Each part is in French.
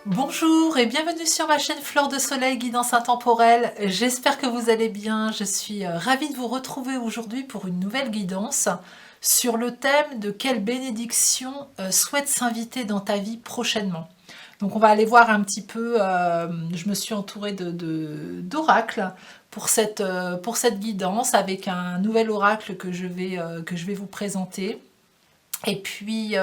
Bonjour et bienvenue sur ma chaîne Fleur de Soleil Guidance Intemporelle. J'espère que vous allez bien. Je suis ravie de vous retrouver aujourd'hui pour une nouvelle guidance sur le thème de quelle bénédiction souhaite s'inviter dans ta vie prochainement. Donc on va aller voir un petit peu, je me suis entourée d'oracles pour cette guidance avec un nouvel oracle que je vais vous présenter. Et puis,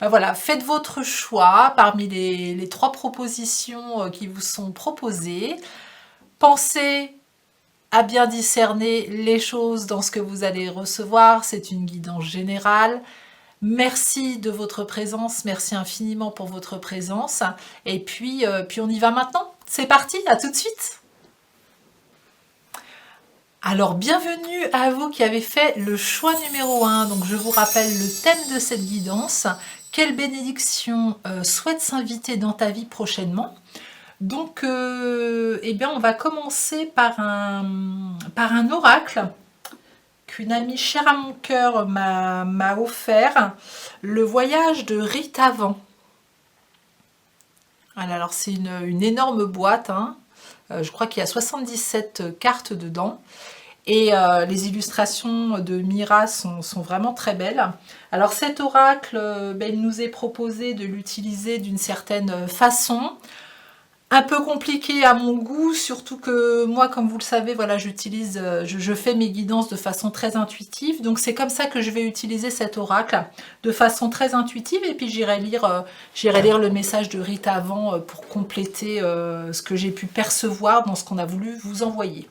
voilà, faites votre choix parmi les trois propositions qui vous sont proposées. Pensez à bien discerner les choses dans ce que vous allez recevoir. C'est une guidance générale. Merci de votre présence. Merci infiniment pour votre présence. Et puis on y va maintenant. C'est parti, à tout de suite. Alors, bienvenue à vous qui avez fait le choix numéro 1. Donc, je vous rappelle le thème de cette guidance. Quelle bénédiction souhaite s'inviter dans ta vie prochainement? Donc, eh bien, on va commencer par un oracle qu'une amie chère à mon cœur m'a offert. Le voyage de Rita Van. Alors, c'est une énorme boîte, hein. Je crois qu'il y a 77 cartes dedans. Et les illustrations de Mira sont vraiment très belles. Alors cet oracle, il nous est proposé de l'utiliser d'une certaine façon. Un peu compliqué à mon goût, surtout que moi, comme vous le savez, voilà, je fais mes guidances de façon très intuitive. Donc c'est comme ça que je vais utiliser cet oracle, de façon très intuitive. Et puis j'irai lire le message de Rita avant pour compléter ce que j'ai pu percevoir dans ce qu'on a voulu vous envoyer.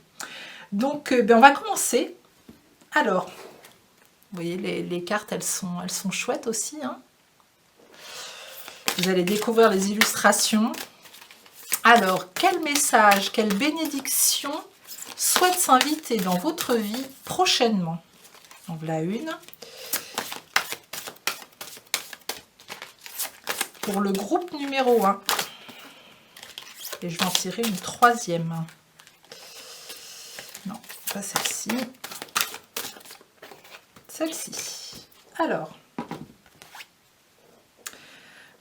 Donc on va commencer. Alors, vous voyez, les cartes, elles sont chouettes aussi, hein. Vous allez découvrir les illustrations. Alors, quel message, quelle bénédiction souhaite s'inviter dans votre vie prochainement? En voilà une. Pour le groupe numéro 1. Et je vais en tirer une troisième. Non, pas celle-ci. Celle-ci. Alors,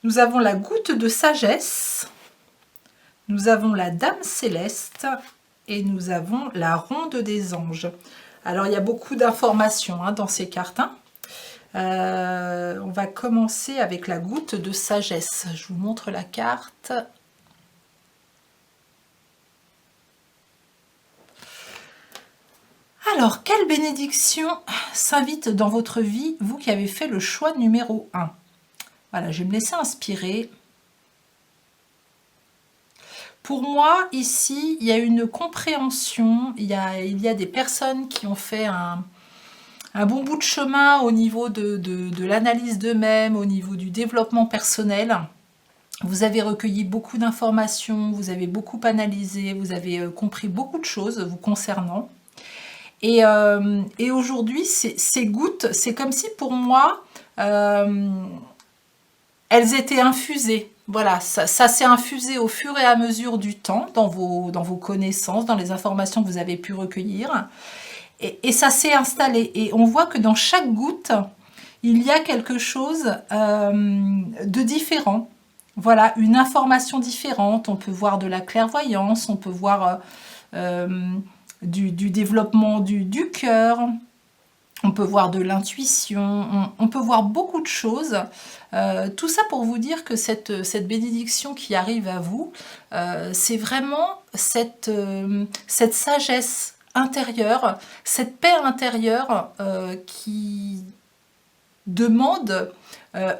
nous avons la goutte de sagesse. Nous avons la dame céleste et nous avons la ronde des anges. Alors, il y a beaucoup d'informations dans ces cartes. On va commencer avec la goutte de sagesse. Je vous montre la carte. Alors, quelle bénédiction s'invite dans votre vie, vous qui avez fait le choix numéro 1? Voilà, je vais me laisser inspirer. Pour moi, ici, il y a une compréhension, il y a des personnes qui ont fait un bon bout de chemin au niveau de l'analyse d'eux-mêmes, au niveau du développement personnel. Vous avez recueilli beaucoup d'informations, vous avez beaucoup analysé, vous avez compris beaucoup de choses vous concernant. Et aujourd'hui, ces gouttes, c'est comme si pour moi, elles étaient infusées. Voilà, ça s'est infusé au fur et à mesure du temps dans vos connaissances, dans les informations que vous avez pu recueillir. Et ça s'est installé. Et on voit que dans chaque goutte, il y a quelque chose de différent. Voilà, une information différente. On peut voir de la clairvoyance, on peut voir du développement du cœur. On peut voir de l'intuition, on peut voir beaucoup de choses. Tout ça pour vous dire que cette bénédiction qui arrive à vous, c'est vraiment cette sagesse intérieure, cette paix intérieure qui demande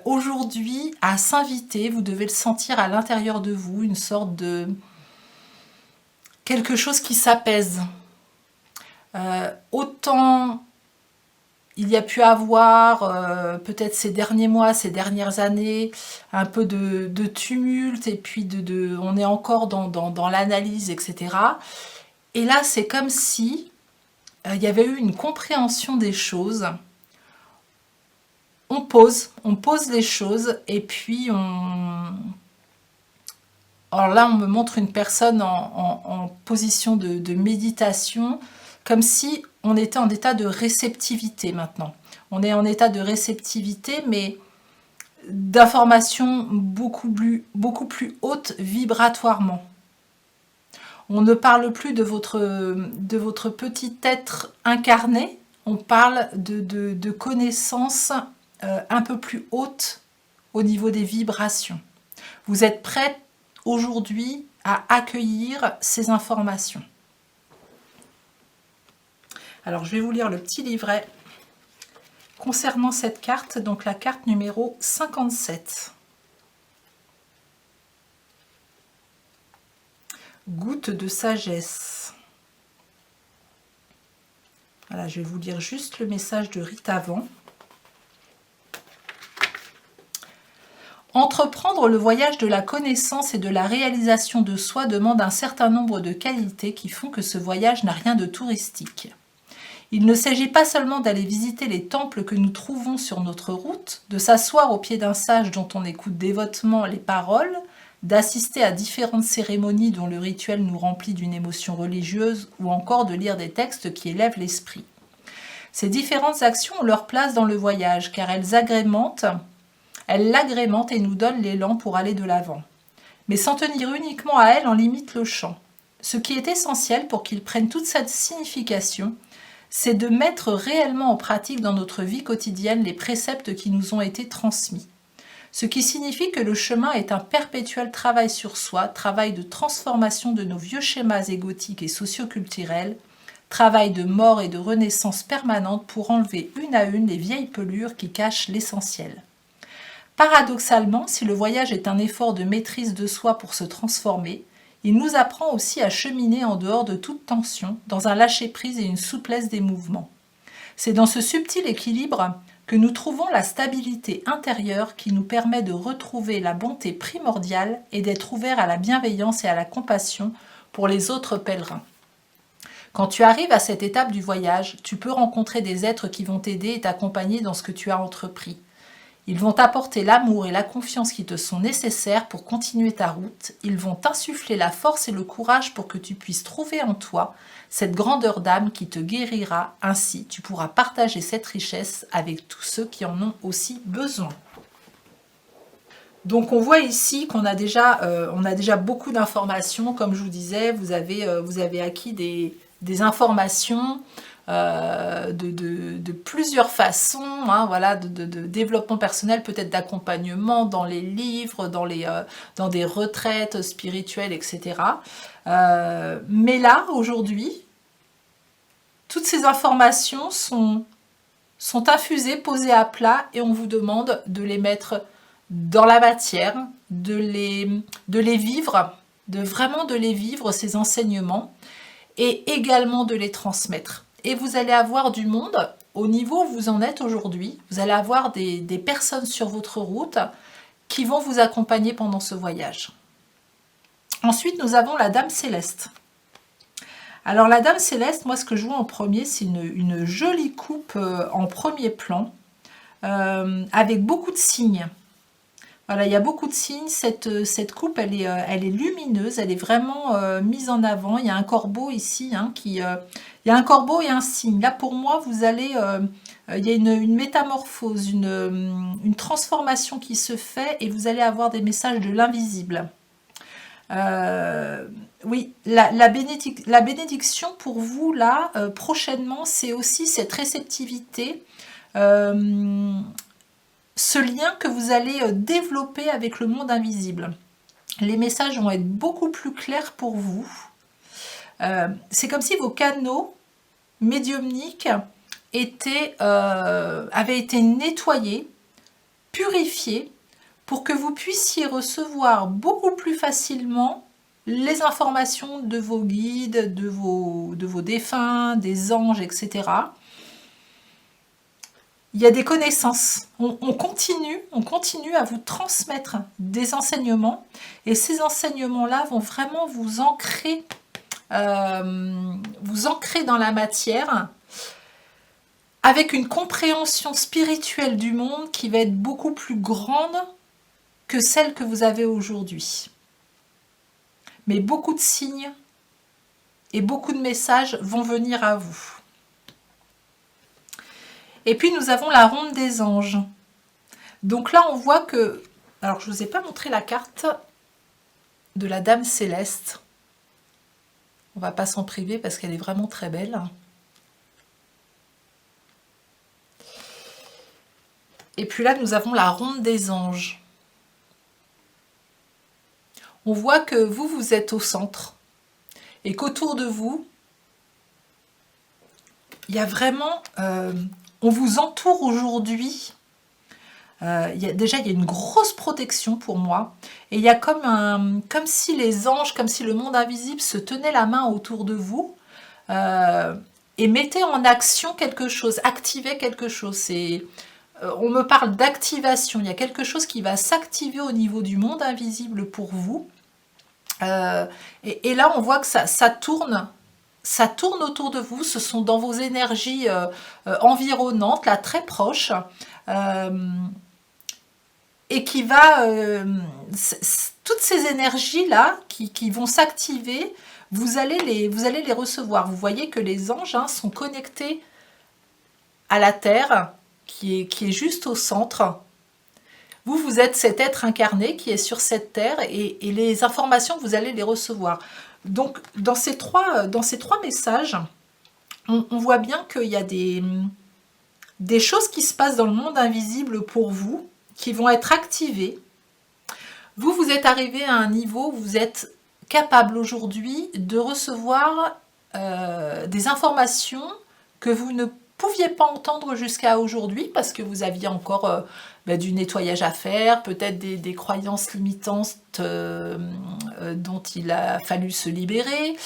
aujourd'hui à s'inviter. Vous devez le sentir à l'intérieur de vous, une sorte de quelque chose qui s'apaise. Autant il y a pu avoir, peut-être ces derniers mois, ces dernières années, un peu de tumulte, et puis on est encore dans l'analyse, etc. Et là, c'est comme si il y avait eu une compréhension des choses. On pose les choses, et puis Alors là, on me montre une personne en position de méditation, comme si on était en état de réceptivité maintenant. On est en état de réceptivité, mais d'informations beaucoup plus hautes vibratoirement. On ne parle plus de votre petit être incarné, on parle de connaissances un peu plus hautes au niveau des vibrations. Vous êtes prêt aujourd'hui à accueillir ces informations. Alors je vais vous lire le petit livret concernant cette carte, donc la carte numéro 57. Goutte de sagesse. Voilà, je vais vous lire juste le message de Rite avant. Entreprendre le voyage de la connaissance et de la réalisation de soi demande un certain nombre de qualités qui font que ce voyage n'a rien de touristique. Il ne s'agit pas seulement d'aller visiter les temples que nous trouvons sur notre route, de s'asseoir au pied d'un sage dont on écoute dévotement les paroles, d'assister à différentes cérémonies dont le rituel nous remplit d'une émotion religieuse ou encore de lire des textes qui élèvent l'esprit. Ces différentes actions ont leur place dans le voyage car elles l'agrémentent et nous donnent l'élan pour aller de l'avant. Mais s'en tenir uniquement à elles en limite le champ. Ce qui est essentiel pour qu'ils prennent toute cette signification, c'est de mettre réellement en pratique dans notre vie quotidienne les préceptes qui nous ont été transmis. Ce qui signifie que le chemin est un perpétuel travail sur soi, travail de transformation de nos vieux schémas égotiques et socioculturels, travail de mort et de renaissance permanente pour enlever une à une les vieilles pelures qui cachent l'essentiel. Paradoxalement, si le voyage est un effort de maîtrise de soi pour se transformer, il nous apprend aussi à cheminer en dehors de toute tension, dans un lâcher-prise et une souplesse des mouvements. C'est dans ce subtil équilibre que nous trouvons la stabilité intérieure qui nous permet de retrouver la bonté primordiale et d'être ouvert à la bienveillance et à la compassion pour les autres pèlerins. Quand tu arrives à cette étape du voyage, tu peux rencontrer des êtres qui vont t'aider et t'accompagner dans ce que tu as entrepris. Ils vont t'apporter l'amour et la confiance qui te sont nécessaires pour continuer ta route. Ils vont t'insuffler la force et le courage pour que tu puisses trouver en toi cette grandeur d'âme qui te guérira. Ainsi, tu pourras partager cette richesse avec tous ceux qui en ont aussi besoin. Donc on voit ici qu'on a déjà beaucoup d'informations. Comme je vous disais, vous avez acquis des informations de plusieurs façons, hein, voilà, de développement personnel, peut-être d'accompagnement dans les livres, dans des retraites spirituelles, etc. Mais là, aujourd'hui, toutes ces informations sont infusées, posées à plat, et on vous demande de les mettre dans la matière, de les vivre, vraiment de les vivre, ces enseignements, et également de les transmettre. Et vous allez avoir du monde, au niveau où vous en êtes aujourd'hui, vous allez avoir des personnes sur votre route qui vont vous accompagner pendant ce voyage. Ensuite, nous avons la Dame Céleste. Alors la Dame Céleste, moi ce que je vois en premier, c'est une jolie coupe en premier plan, avec beaucoup de signes. Voilà, il y a beaucoup de signes. Cette coupe, elle est lumineuse, elle est vraiment mise en avant. Il y a un corbeau ici, hein, il y a un corbeau et un cygne. Là, pour moi, vous allez, il y a une métamorphose, une transformation qui se fait, et vous allez avoir des messages de l'invisible. Oui, la bénédiction pour vous, là, prochainement, c'est aussi cette réceptivité, ce lien que vous allez développer avec le monde invisible. Les messages vont être beaucoup plus clairs pour vous. C'est comme si vos canaux médiumniques avaient été nettoyés, purifiés, pour que vous puissiez recevoir beaucoup plus facilement les informations de vos guides, de vos défunts, des anges, etc. Il y a des connaissances. On continue à vous transmettre des enseignements, et ces enseignements-là vont vraiment vous ancrer dans la matière, avec une compréhension spirituelle du monde qui va être beaucoup plus grande que celle que vous avez aujourd'hui. Mais beaucoup de signes et beaucoup de messages vont venir à vous. Et puis nous avons la ronde des anges. Donc là, on voit que... Alors, je ne vous ai pas montré la carte de la Dame Céleste. On va pas s'en priver parce qu'elle est vraiment très belle. Et puis là, nous avons la Ronde des Anges. On voit que vous, vous êtes au centre. Et qu'autour de vous, il y a vraiment... on vous entoure aujourd'hui. Déjà, il y a une grosse protection pour moi. Et il y a comme si les anges, comme si le monde invisible se tenait la main autour de vous et mettait en action quelque chose, activait quelque chose. On me parle d'activation. Il y a quelque chose qui va s'activer au niveau du monde invisible pour vous. Et là, on voit que ça tourne. Ça tourne autour de vous. Ce sont dans vos énergies environnantes, là, très proches. Et qui va... toutes ces énergies-là qui vont s'activer, vous allez les recevoir. Vous voyez que les anges sont connectés à la Terre, qui est juste au centre. Vous êtes cet être incarné qui est sur cette Terre, et les informations, vous allez les recevoir. Donc, dans ces trois messages, on voit bien qu'il y a des choses qui se passent dans le monde invisible pour vous, qui vont être activées. Vous êtes arrivé à un niveau où vous êtes capable aujourd'hui de recevoir des informations que vous ne pouviez pas entendre jusqu'à aujourd'hui parce que vous aviez encore du nettoyage à faire, peut-être des croyances limitantes dont il a fallu se libérer.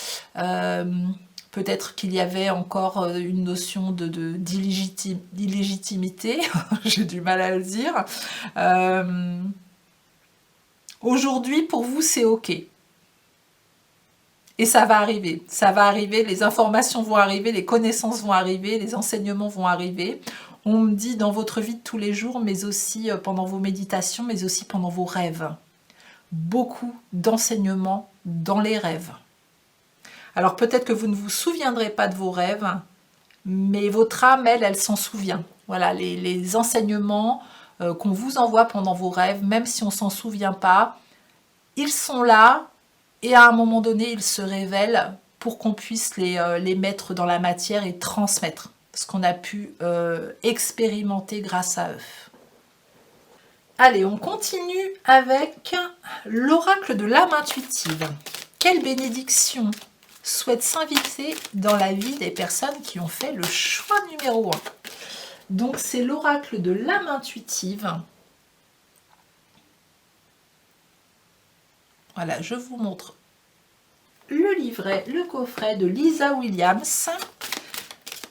Peut-être qu'il y avait encore une notion d'illégitimité, j'ai du mal à le dire. Aujourd'hui, pour vous, c'est OK. Et ça va arriver, les informations vont arriver, les connaissances vont arriver, les enseignements vont arriver. On me dit dans votre vie de tous les jours, mais aussi pendant vos méditations, mais aussi pendant vos rêves. Beaucoup d'enseignements dans les rêves. Alors peut-être que vous ne vous souviendrez pas de vos rêves, mais votre âme, elle s'en souvient. Voilà, les enseignements qu'on vous envoie pendant vos rêves, même si on ne s'en souvient pas, ils sont là et à un moment donné, ils se révèlent pour qu'on puisse les mettre dans la matière et transmettre ce qu'on a pu expérimenter grâce à eux. Allez, on continue avec l'oracle de l'âme intuitive. Quelle bénédiction souhaite s'inviter dans la vie des personnes qui ont fait le choix numéro 1. Donc c'est l'oracle de l'âme intuitive. Voilà, je vous montre le livret, le coffret de Lisa Williams.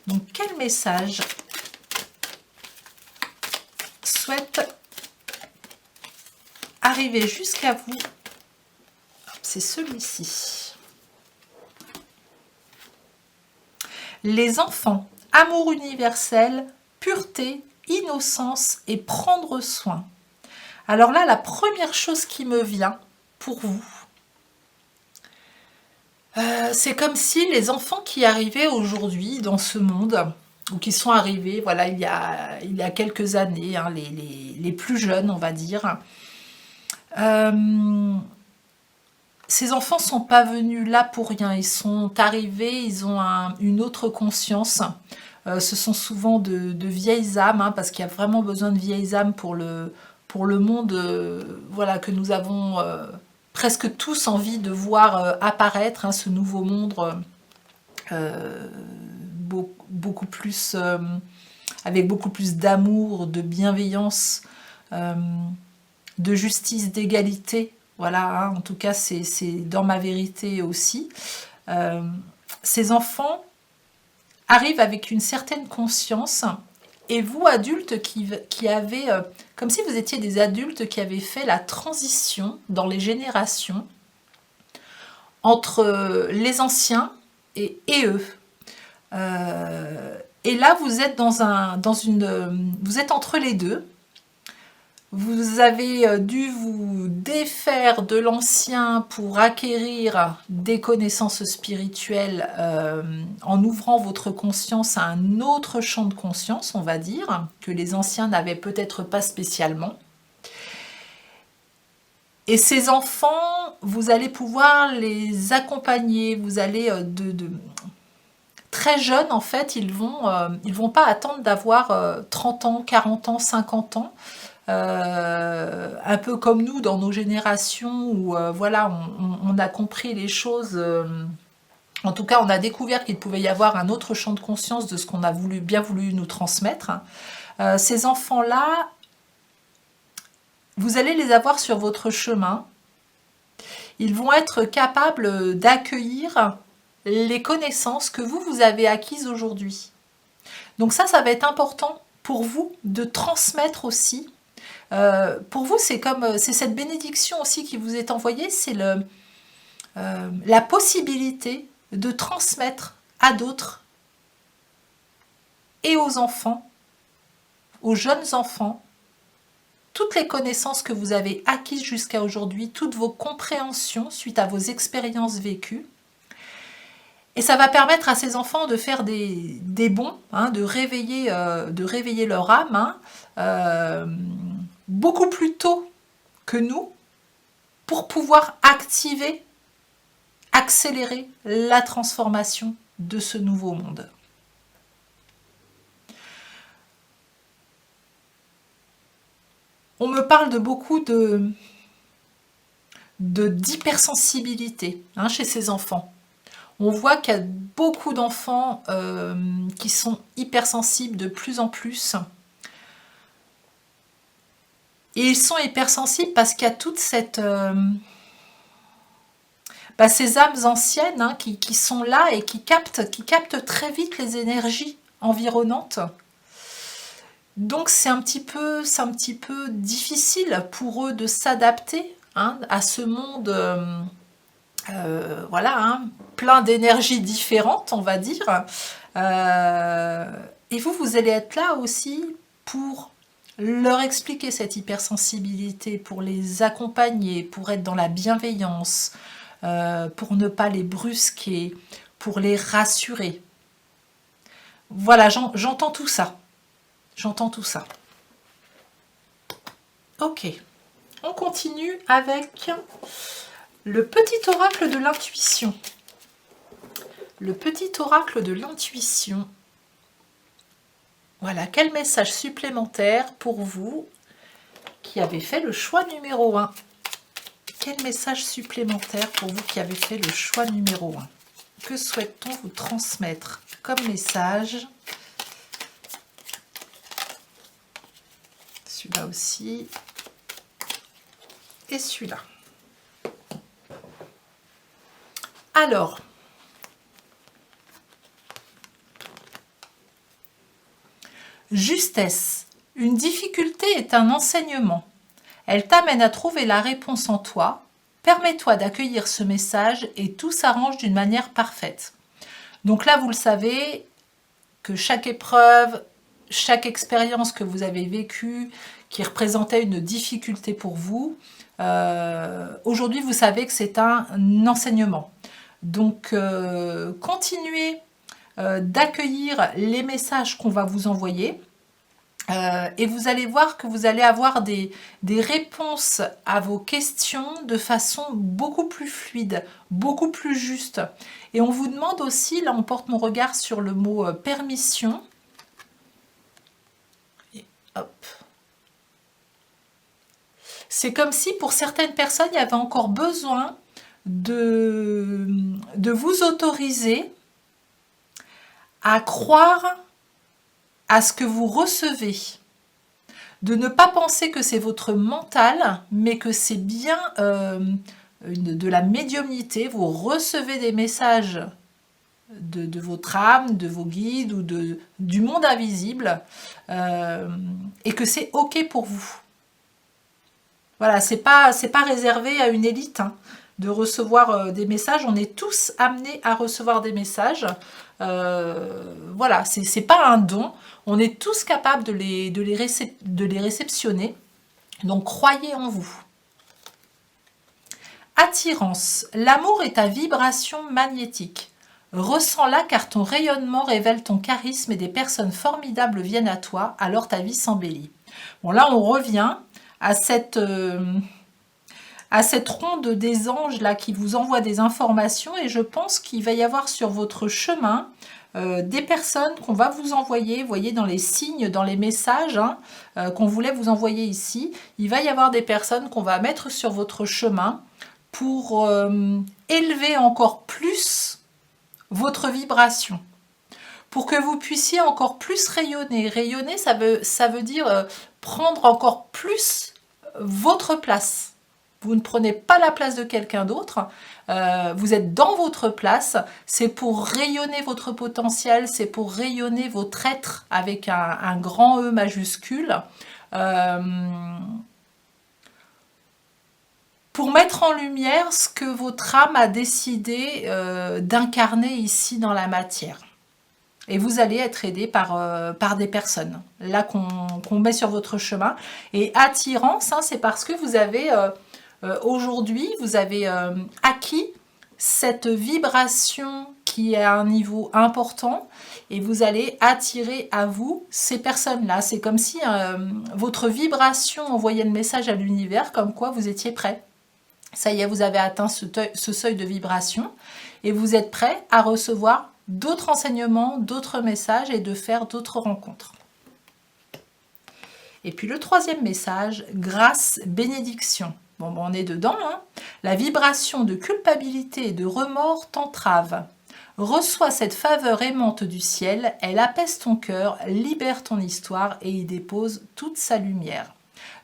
Donc quel message souhaite arriver jusqu'à vous? C'est celui-ci. Les enfants, amour universel, pureté, innocence et prendre soin. Alors là, la première chose qui me vient pour vous, c'est comme si les enfants qui arrivaient aujourd'hui dans ce monde, ou qui sont arrivés voilà, il y a quelques années, les plus jeunes, on va dire, ces enfants ne sont pas venus là pour rien, ils sont arrivés, ils ont une autre conscience. Ce sont souvent de vieilles âmes, parce qu'il y a vraiment besoin de vieilles âmes pour le monde voilà, que nous avons presque tous envie de voir apparaître, ce nouveau monde beaucoup plus, avec beaucoup plus d'amour, de bienveillance, de justice, d'égalité. Voilà, en tout cas, c'est dans ma vérité aussi. Ces enfants arrivent avec une certaine conscience, et vous, adultes, qui avez... comme si vous étiez des adultes qui avaient fait la transition dans les générations entre les anciens et eux. Et là, vous êtes vous êtes entre les deux. Vous avez dû vous défaire de l'ancien pour acquérir des connaissances spirituelles en ouvrant votre conscience à un autre champ de conscience, on va dire, que les anciens n'avaient peut-être pas spécialement. Et ces enfants, vous allez pouvoir les accompagner, vous allez très jeunes, en fait, ils vont pas attendre d'avoir 30 ans, 40 ans, 50 ans, un peu comme nous dans nos générations où voilà, on a compris les choses, en tout cas on a découvert qu'il pouvait y avoir un autre champ de conscience de ce qu'on a bien voulu nous transmettre. Ces enfants-là, vous allez les avoir sur votre chemin, ils vont être capables d'accueillir les connaissances que vous avez acquises aujourd'hui. Donc ça va être important pour vous de transmettre aussi. Pour vous, c'est cette bénédiction aussi qui vous est envoyée, c'est la possibilité de transmettre à d'autres et aux enfants, aux jeunes enfants, toutes les connaissances que vous avez acquises jusqu'à aujourd'hui, toutes vos compréhensions suite à vos expériences vécues. Et ça va permettre à ces enfants de faire des bons, hein, de réveiller leur âme, hein, beaucoup plus tôt que nous, pour pouvoir accélérer la transformation de ce nouveau monde. On me parle de beaucoup d'hypersensibilité chez ces enfants. On voit qu'il y a beaucoup d'enfants qui sont hypersensibles de plus en plus. Et ils sont hypersensibles parce qu'il y a toute ces âmes anciennes qui sont là et qui captent très vite les énergies environnantes. Donc c'est un petit peu difficile pour eux de s'adapter à ce monde voilà, plein d'énergies différentes, on va dire. Et vous allez être là aussi pour leur expliquer cette hypersensibilité, pour les accompagner, pour être dans la bienveillance, pour ne pas les brusquer, pour les rassurer. Voilà, j'entends tout ça. J'entends tout ça. Ok, on continue avec le petit oracle de l'intuition. Le petit oracle de l'intuition. Voilà, quel message supplémentaire pour vous qui avez fait le choix numéro 1. Quel message supplémentaire pour vous qui avez fait le choix numéro 1. Que souhaite-t-on vous transmettre comme message? Celui-là aussi. Et celui-là. Alors, justesse. Une difficulté est un enseignement. Elle t'amène à trouver la réponse en toi. Permets-toi d'accueillir ce message et tout s'arrange d'une manière parfaite. Donc là, vous le savez, que chaque épreuve, chaque expérience que vous avez vécue, qui représentait une difficulté pour vous, aujourd'hui, vous savez que c'est un enseignement. Donc, continuez d'accueillir les messages qu'on va vous envoyer. Et vous allez voir que vous allez avoir des réponses à vos questions de façon beaucoup plus fluide, beaucoup plus juste. Et on vous demande aussi, là on porte mon regard sur le mot permission. Et hop. C'est comme si pour certaines personnes, il y avait encore besoin de vous autoriser à croire à ce que vous recevez, de ne pas penser que c'est votre mental, mais que c'est bien de la médiumnité. Vous recevez des messages de votre âme, de vos guides ou du monde invisible, et que c'est ok pour vous. Voilà, c'est pas réservé à une élite de recevoir des messages. On est tous amenés à recevoir des messages. Voilà, c'est pas un don. On est tous capables de les réceptionner. Donc, croyez en vous. Attirance. L'amour est ta vibration magnétique. Ressens-la car ton rayonnement révèle ton charisme et des personnes formidables viennent à toi, alors ta vie s'embellit. Bon, là, on revient à cette ronde des anges là qui vous envoie des informations et je pense qu'il va y avoir sur votre chemin des personnes qu'on va vous envoyer, vous voyez dans les signes, dans les messages qu'on voulait vous envoyer ici, il va y avoir des personnes qu'on va mettre sur votre chemin pour élever encore plus votre vibration, pour que vous puissiez encore plus rayonner. Rayonner, ça veut dire prendre encore plus votre place. Vous ne prenez pas la place de quelqu'un d'autre, vous êtes dans votre place, c'est pour rayonner votre potentiel, c'est pour rayonner votre être avec un grand E majuscule, pour mettre en lumière ce que votre âme a décidé d'incarner ici dans la matière. Et vous allez être aidé par des personnes, là qu'on met sur votre chemin. Et attirance, c'est parce que vous avez... aujourd'hui, vous avez acquis cette vibration qui est à un niveau important et vous allez attirer à vous ces personnes-là. C'est comme si votre vibration envoyait le message à l'univers comme quoi vous étiez prêt. Ça y est, vous avez atteint ce seuil de vibration et vous êtes prêt à recevoir d'autres enseignements, d'autres messages et de faire d'autres rencontres. Et puis le troisième message, grâce, bénédiction. Bon, on est dedans. La vibration de culpabilité et de remords t'entrave. Reçois cette faveur aimante du ciel, elle apaise ton cœur, libère ton histoire et y dépose toute sa lumière.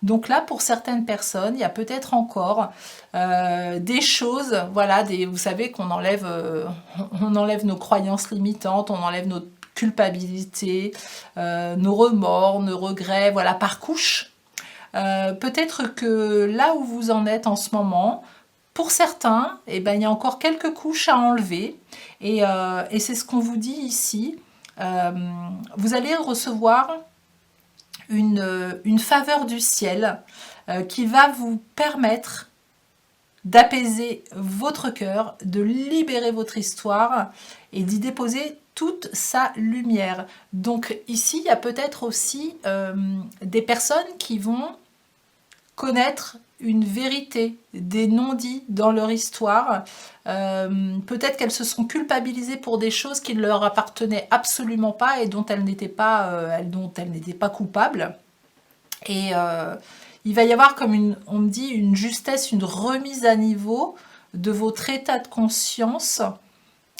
Donc là, pour certaines personnes, il y a peut-être encore des choses, voilà, vous savez qu'on enlève, on enlève nos croyances limitantes, on enlève notre culpabilité, nos remords, nos regrets, voilà, par couche. Peut-être que là où vous en êtes en ce moment, pour certains, il y a encore quelques couches à enlever. Et c'est ce qu'on vous dit ici. Vous allez recevoir une faveur du ciel qui va vous permettre d'apaiser votre cœur, de libérer votre histoire et d'y déposer toute sa lumière. Donc ici, il y a peut-être aussi des personnes qui vont connaître une vérité, des non-dits dans leur histoire. Peut-être qu'elles se sont culpabilisées pour des choses qui ne leur appartenaient absolument pas et dont elles n'étaient pas coupables. Et il va y avoir comme on me dit, une justesse, une remise à niveau de votre état de conscience.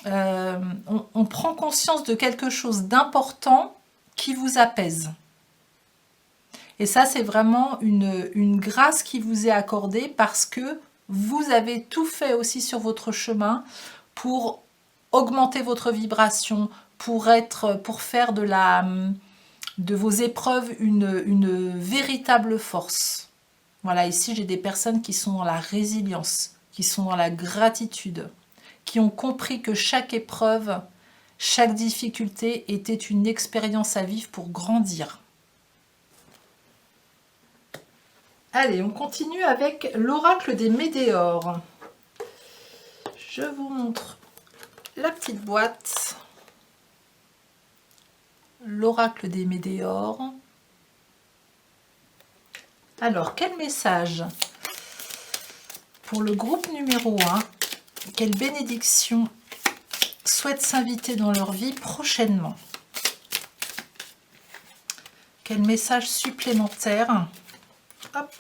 On prend conscience de quelque chose d'important qui vous apaise. Et ça, c'est vraiment une grâce qui vous est accordée parce que vous avez tout fait aussi sur votre chemin pour augmenter votre vibration, pour faire de vos épreuves une véritable force. Voilà, ici, j'ai des personnes qui sont dans la résilience, qui sont dans la gratitude, qui ont compris que chaque épreuve, chaque difficulté était une expérience à vivre pour grandir. Allez, on continue avec l'oracle des météores. Je vous montre la petite boîte. L'oracle des météores. Alors, quel message pour le groupe numéro 1? Quelle bénédiction souhaite s'inviter dans leur vie prochainement? Quel message supplémentaire? Hop.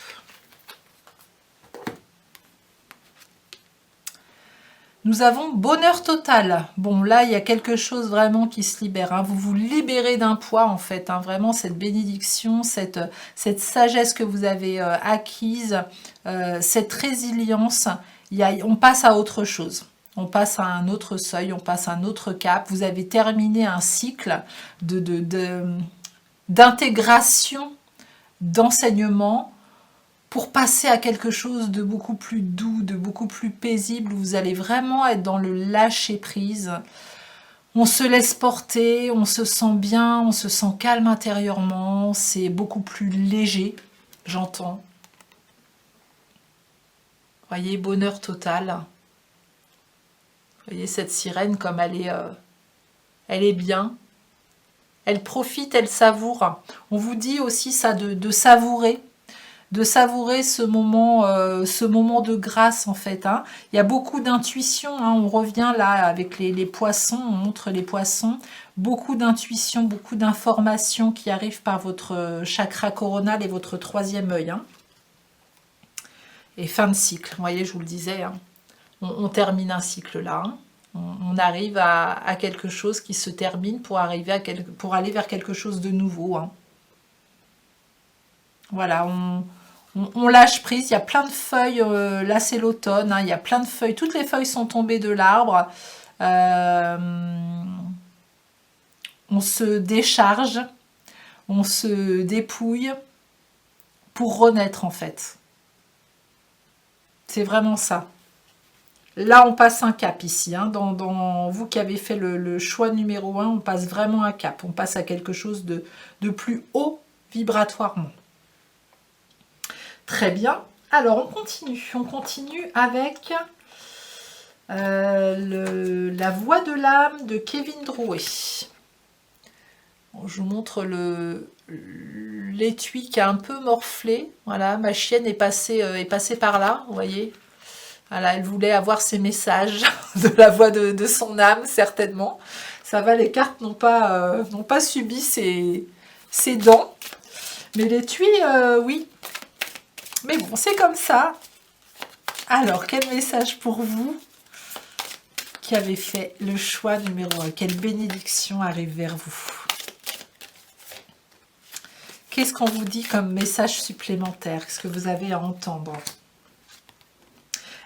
Nous avons bonheur total. Bon, là, il y a quelque chose vraiment qui se libère. Vous vous libérez d'un poids, en fait. Vraiment, cette bénédiction, cette sagesse que vous avez acquise, cette résilience, on passe à autre chose. On passe à un autre seuil, on passe à un autre cap. Vous avez terminé un cycle d'intégration, d'enseignement, pour passer à quelque chose de beaucoup plus doux, de beaucoup plus paisible, où vous allez vraiment être dans le lâcher-prise. On se laisse porter, on se sent bien, on se sent calme intérieurement, c'est beaucoup plus léger, j'entends. Voyez, bonheur total. Voyez cette sirène comme elle est bien. Elle profite, elle savoure. On vous dit aussi ça de savourer. De savourer ce moment de grâce en fait. Hein. Il y a beaucoup d'intuition, hein. On revient là avec les poissons, on montre les poissons. Beaucoup d'intuition, beaucoup d'informations qui arrivent par votre chakra coronal et votre troisième œil. Hein. Et fin de cycle, vous voyez, je vous le disais, hein. On termine un cycle là. Hein. On arrive à quelque chose qui se termine pour aller vers quelque chose de nouveau. Hein. Voilà, on lâche prise, il y a plein de feuilles, là c'est l'automne, hein, il y a plein de feuilles, toutes les feuilles sont tombées de l'arbre, on se décharge, on se dépouille pour renaître en fait. C'est vraiment ça. Là on passe un cap ici, hein, dans vous qui avez fait le choix numéro 1, on passe vraiment un cap, on passe à quelque chose de plus haut vibratoirement. Très bien. Alors, on continue avec la voix de l'âme de Kevin Drouet. Je vous montre l'étui qui a un peu morflé. Voilà, ma chienne est passée par là, vous voyez. Voilà, elle voulait avoir ses messages de la voix de son âme, certainement. Ça va, les cartes n'ont pas subi ses dents. Mais l'étui, oui. Mais bon, c'est comme ça. Alors, quel message pour vous qui avez fait le choix numéro 1? Quelle bénédiction arrive vers vous? Qu'est-ce qu'on vous dit comme message supplémentaire? Qu'est-ce que vous avez à entendre?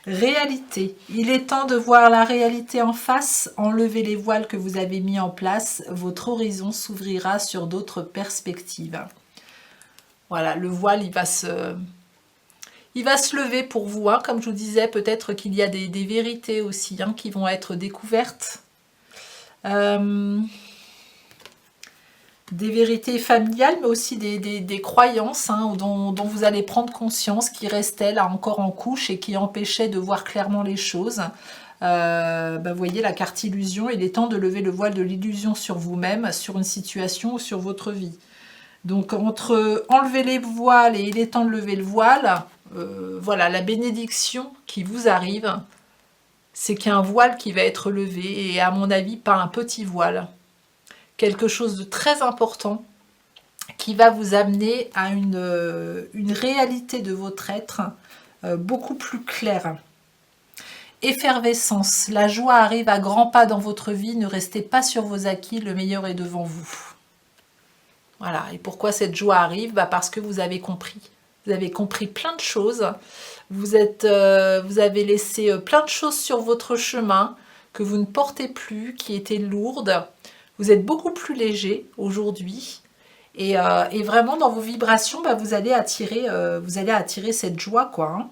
Réalité. Il est temps de voir la réalité en face. Enlevez les voiles que vous avez mis en place. Votre horizon s'ouvrira sur d'autres perspectives. Voilà, le voile, il va se lever pour vous, hein. Comme je vous disais, peut-être qu'il y a des vérités aussi, hein, qui vont être découvertes. Des vérités familiales, mais aussi des croyances, hein, dont vous allez prendre conscience, qui restaient là encore en couche et qui empêchaient de voir clairement les choses. Vous voyez la carte illusion, il est temps de lever le voile de l'illusion sur vous-même, sur une situation ou sur votre vie. Donc entre enlever les voiles et il est temps de lever le voile, voilà, la bénédiction qui vous arrive, c'est qu'il y a un voile qui va être levé, et à mon avis, pas un petit voile. Quelque chose de très important qui va vous amener à une réalité de votre être beaucoup plus claire. Effervescence, la joie arrive à grands pas dans votre vie, ne restez pas sur vos acquis, le meilleur est devant vous. Voilà, et pourquoi cette joie arrive? Parce que vous avez compris. Vous avez compris plein de choses. Vous avez laissé plein de choses sur votre chemin que vous ne portez plus, qui étaient lourdes. Vous êtes beaucoup plus léger aujourd'hui. Et vraiment, dans vos vibrations, vous allez attirer cette joie, quoi. Hein.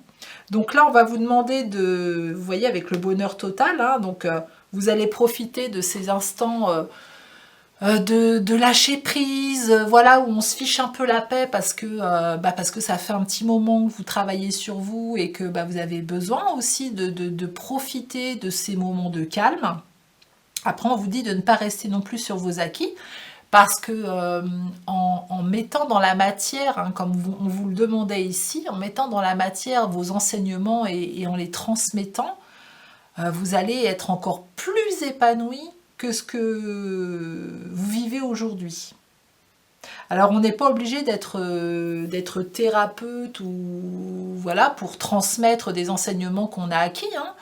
Donc là, on va vous demander vous voyez, avec le bonheur total, hein, donc vous allez profiter de ces instants de lâcher prise, voilà, où on se fiche un peu la paix parce que ça fait un petit moment que vous travaillez sur vous et que vous avez besoin aussi de profiter de ces moments de calme. Après, on vous dit de ne pas rester non plus sur vos acquis, parce que en mettant dans la matière, hein, comme on vous le demandait ici, en mettant dans la matière vos enseignements et en les transmettant, vous allez être encore plus épanoui que ce que vous vivez aujourd'hui. Alors, on n'est pas obligé d'être thérapeute ou voilà pour transmettre des enseignements qu'on a acquis, hein.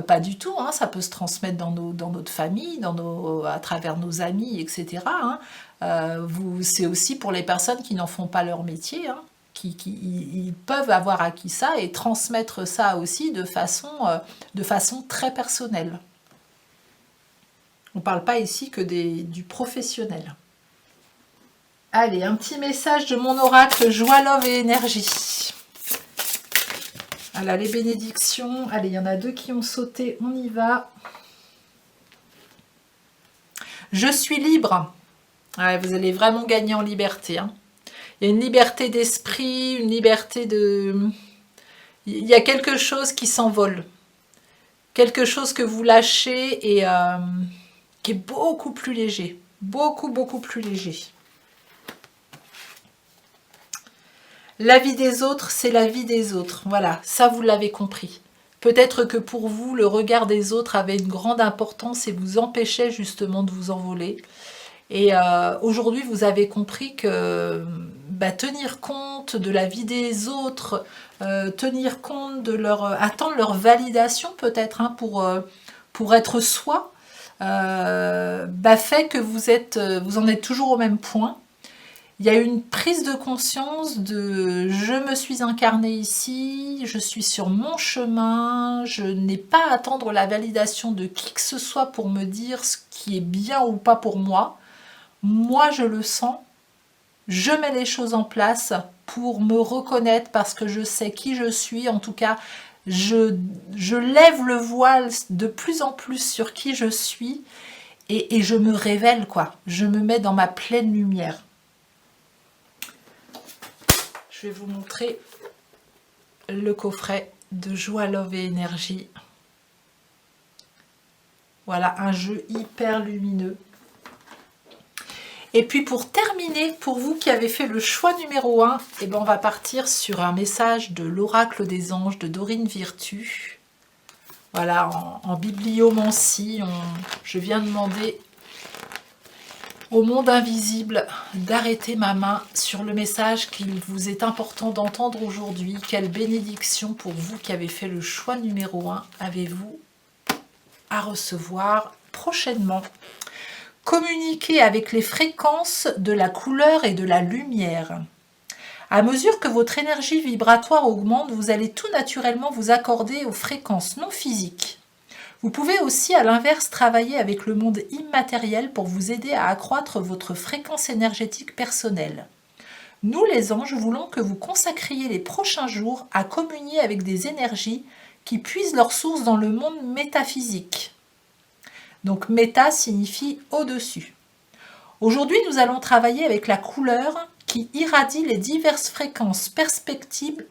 Pas du tout. Hein, ça peut se transmettre dans notre famille, à travers nos amis, etc. Hein. C'est aussi pour les personnes qui n'en font pas leur métier, hein, ils peuvent avoir acquis ça et transmettre ça aussi de façon très personnelle. On ne parle pas ici que du professionnel. Allez, un petit message de mon oracle, joie, love et énergie. Voilà, les bénédictions. Allez, il y en a 2 qui ont sauté, on y va. Je suis libre. Ouais, vous allez vraiment gagner en liberté. Hein. Il y a une liberté d'esprit, une liberté de... Il y a quelque chose qui s'envole. Quelque chose que vous lâchez et qui est beaucoup plus léger. Beaucoup, beaucoup plus léger. La vie des autres, c'est la vie des autres. Voilà, ça vous l'avez compris. Peut-être que pour vous, le regard des autres avait une grande importance et vous empêchait justement de vous envoler. Et aujourd'hui, vous avez compris que tenir compte de la vie des autres, tenir compte de attendre leur validation peut-être hein, pour être soi, fait que vous en êtes toujours au même point. Il y a une prise de conscience de je me suis incarnée ici, je suis sur mon chemin, je n'ai pas à attendre la validation de qui que ce soit pour me dire ce qui est bien ou pas pour moi. Moi, je le sens, je mets les choses en place pour me reconnaître parce que je sais qui je suis. En tout cas, je lève le voile de plus en plus sur qui je suis et je me révèle, quoi. Je me mets dans ma pleine lumière. Je vais vous montrer le coffret de Joie, Love et Énergie. Voilà, un jeu hyper lumineux. Et puis pour terminer, pour vous qui avez fait le choix numéro 1, on va partir sur un message de l'Oracle des Anges de Dorine Virtue. Voilà, en bibliomancie, je viens demander au monde invisible d'arrêter ma main sur le message qu'il vous est important d'entendre aujourd'hui. Quelle bénédiction pour vous qui avez fait le choix numéro 1 avez-vous à recevoir prochainement? Communiquer avec les fréquences de la couleur et de la lumière. À mesure que votre énergie vibratoire augmente, vous allez tout naturellement vous accorder aux fréquences non physiques. Vous pouvez aussi, à l'inverse, travailler avec le monde immatériel pour vous aider à accroître votre fréquence énergétique personnelle. Nous, les anges, voulons que vous consacriez les prochains jours à communier avec des énergies qui puisent leur source dans le monde métaphysique. Donc méta signifie au-dessus. Aujourd'hui, nous allons travailler avec la couleur qui irradie les diverses fréquences perceptibles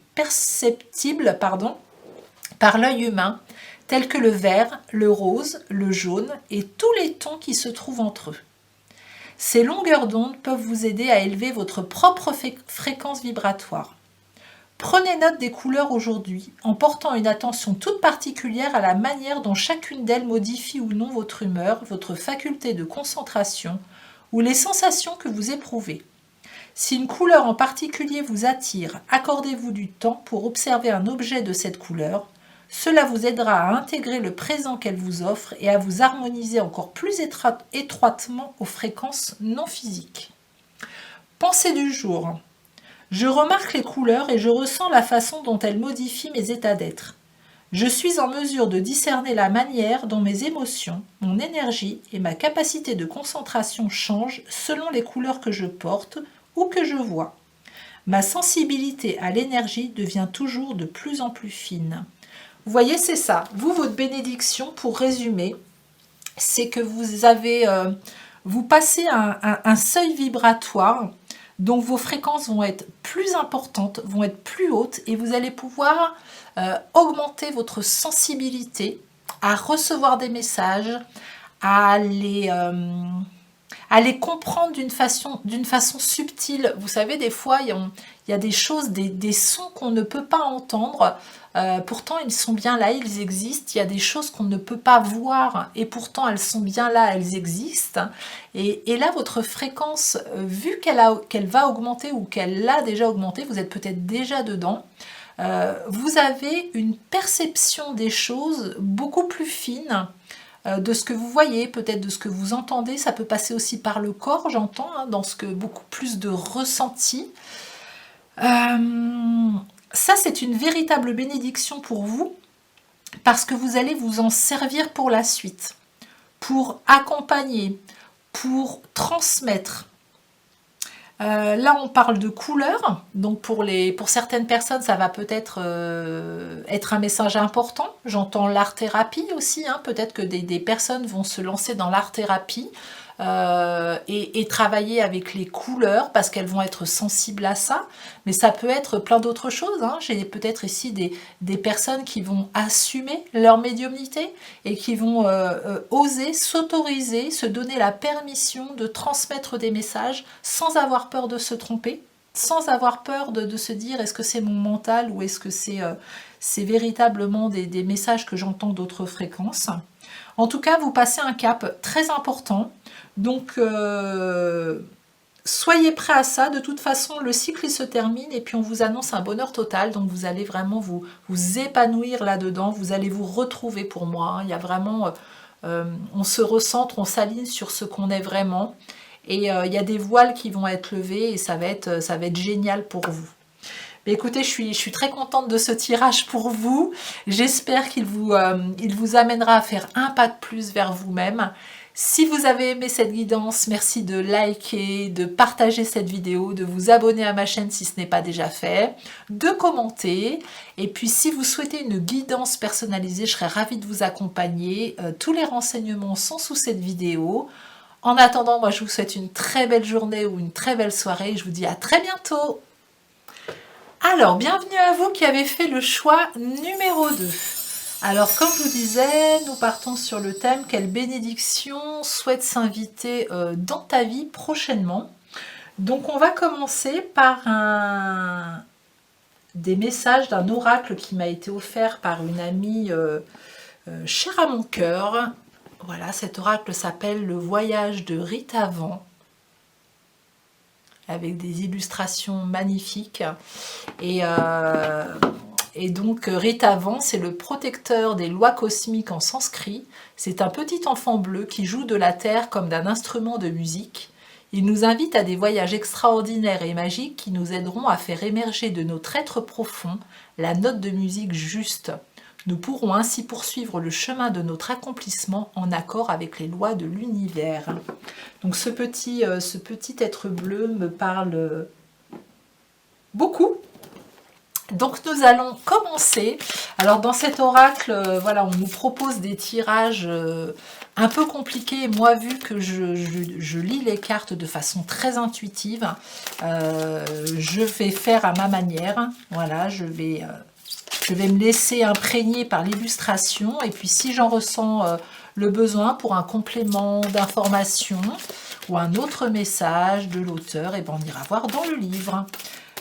par l'œil humain, telles que le vert, le rose, le jaune et tous les tons qui se trouvent entre eux. Ces longueurs d'onde peuvent vous aider à élever votre propre fréquence vibratoire. Prenez note des couleurs aujourd'hui, en portant une attention toute particulière à la manière dont chacune d'elles modifie ou non votre humeur, votre faculté de concentration ou les sensations que vous éprouvez. Si une couleur en particulier vous attire, accordez-vous du temps pour observer un objet de cette couleur. Cela vous aidera à intégrer le présent qu'elle vous offre et à vous harmoniser encore plus étroitement aux fréquences non physiques. Pensée du jour. Je remarque les couleurs et je ressens la façon dont elles modifient mes états d'être. Je suis en mesure de discerner la manière dont mes émotions, mon énergie et ma capacité de concentration changent selon les couleurs que je porte ou que je vois. Ma sensibilité à l'énergie devient toujours de plus en plus fine. Vous voyez, c'est ça. Vous, votre bénédiction, pour résumer, c'est que vous passez un seuil vibratoire. Donc vos fréquences vont être plus importantes, vont être plus hautes et vous allez pouvoir augmenter votre sensibilité à recevoir des messages, à les comprendre d'une façon subtile. Vous savez, des fois, il y a des choses, des sons qu'on ne peut pas entendre. Pourtant, ils sont bien là, ils existent. Il y a des choses qu'on ne peut pas voir et pourtant, elles sont bien là, elles existent. Et là, votre fréquence, vu qu'elle va augmenter ou qu'elle a déjà augmenté, vous êtes peut-être déjà dedans, vous avez une perception des choses beaucoup plus fine, de ce que vous voyez, peut-être de ce que vous entendez. Ça peut passer aussi par le corps, j'entends, hein, dans beaucoup plus de ressenti. Ça, c'est une véritable bénédiction pour vous, parce que vous allez vous en servir pour la suite, pour accompagner, pour transmettre. Là, on parle de couleurs, donc pour certaines personnes, ça va peut-être être un message important. J'entends l'art-thérapie aussi, hein, peut-être que des personnes vont se lancer dans l'art-thérapie. et travailler avec les couleurs parce qu'elles vont être sensibles à ça. Mais ça peut être plein d'autres choses, hein. J'ai peut-être ici des personnes qui vont assumer leur médiumnité et qui vont oser s'autoriser, se donner la permission de transmettre des messages sans avoir peur de se tromper, sans avoir peur de se dire est-ce que c'est mon mental ou est-ce que c'est véritablement des messages que j'entends d'autres fréquences. En tout cas, vous passez un cap très important. Donc, soyez prêts à ça. De toute façon, le cycle il se termine et puis on vous annonce un bonheur total. Donc, vous allez vraiment vous épanouir là-dedans. Vous allez vous retrouver pour moi. Il y a vraiment... on se recentre, on s'aligne sur ce qu'on est vraiment. Et il y a des voiles qui vont être levés et ça va être génial pour vous. Mais écoutez, je suis très contente de ce tirage pour vous. J'espère qu'il vous amènera à faire un pas de plus vers vous-même. Si vous avez aimé cette guidance, merci de liker, de partager cette vidéo, de vous abonner à ma chaîne si ce n'est pas déjà fait, de commenter. Et puis si vous souhaitez une guidance personnalisée, je serais ravie de vous accompagner. Tous les renseignements sont sous cette vidéo. En attendant, moi je vous souhaite une très belle journée ou une très belle soirée. Je vous dis à très bientôt. Alors, bienvenue à vous qui avez fait le choix numéro 2. Alors, comme je vous disais, nous partons sur le thème « Quelle bénédiction souhaite s'inviter dans ta vie prochainement ?» Donc, on va commencer par des messages d'un oracle qui m'a été offert par une amie chère à mon cœur. Voilà, cet oracle s'appelle « Le voyage de Rita Van » avec des illustrations magnifiques. Et donc Rita Van, c'est le protecteur des lois cosmiques en sanskrit. C'est un petit enfant bleu qui joue de la terre comme d'un instrument de musique. Il nous invite à des voyages extraordinaires et magiques qui nous aideront à faire émerger de notre être profond la note de musique juste. Nous pourrons ainsi poursuivre le chemin de notre accomplissement en accord avec les lois de l'univers. Donc ce petit être bleu me parle beaucoup. Donc nous allons commencer. Alors dans cet oracle, voilà, on nous propose des tirages un peu compliqués. Moi, vu que je lis les cartes de façon très intuitive, je vais faire à ma manière. Voilà, je vais me laisser imprégner par l'illustration. Et puis si j'en ressens le besoin pour un complément d'information ou un autre message de l'auteur, et ben on ira voir dans le livre.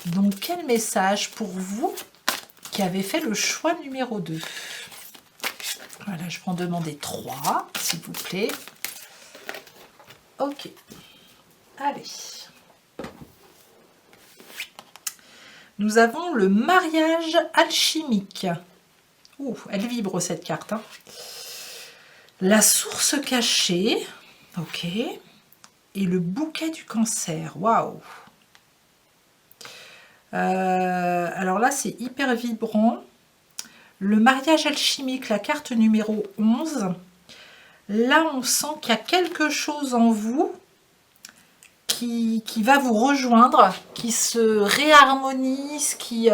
Donc, quel message pour vous qui avez fait le choix numéro 2? Voilà, je vais en demander 3, s'il vous plaît. Ok. Allez. Nous avons le mariage alchimique. Ouh, elle vibre cette carte. Hein. La source cachée. Ok. Et le bouquet du cancer. Waouh. Alors là, c'est hyper vibrant. Le mariage alchimique, la carte numéro 11. Là, on sent qu'il y a quelque chose en vous qui va vous rejoindre, qui se réharmonise, qui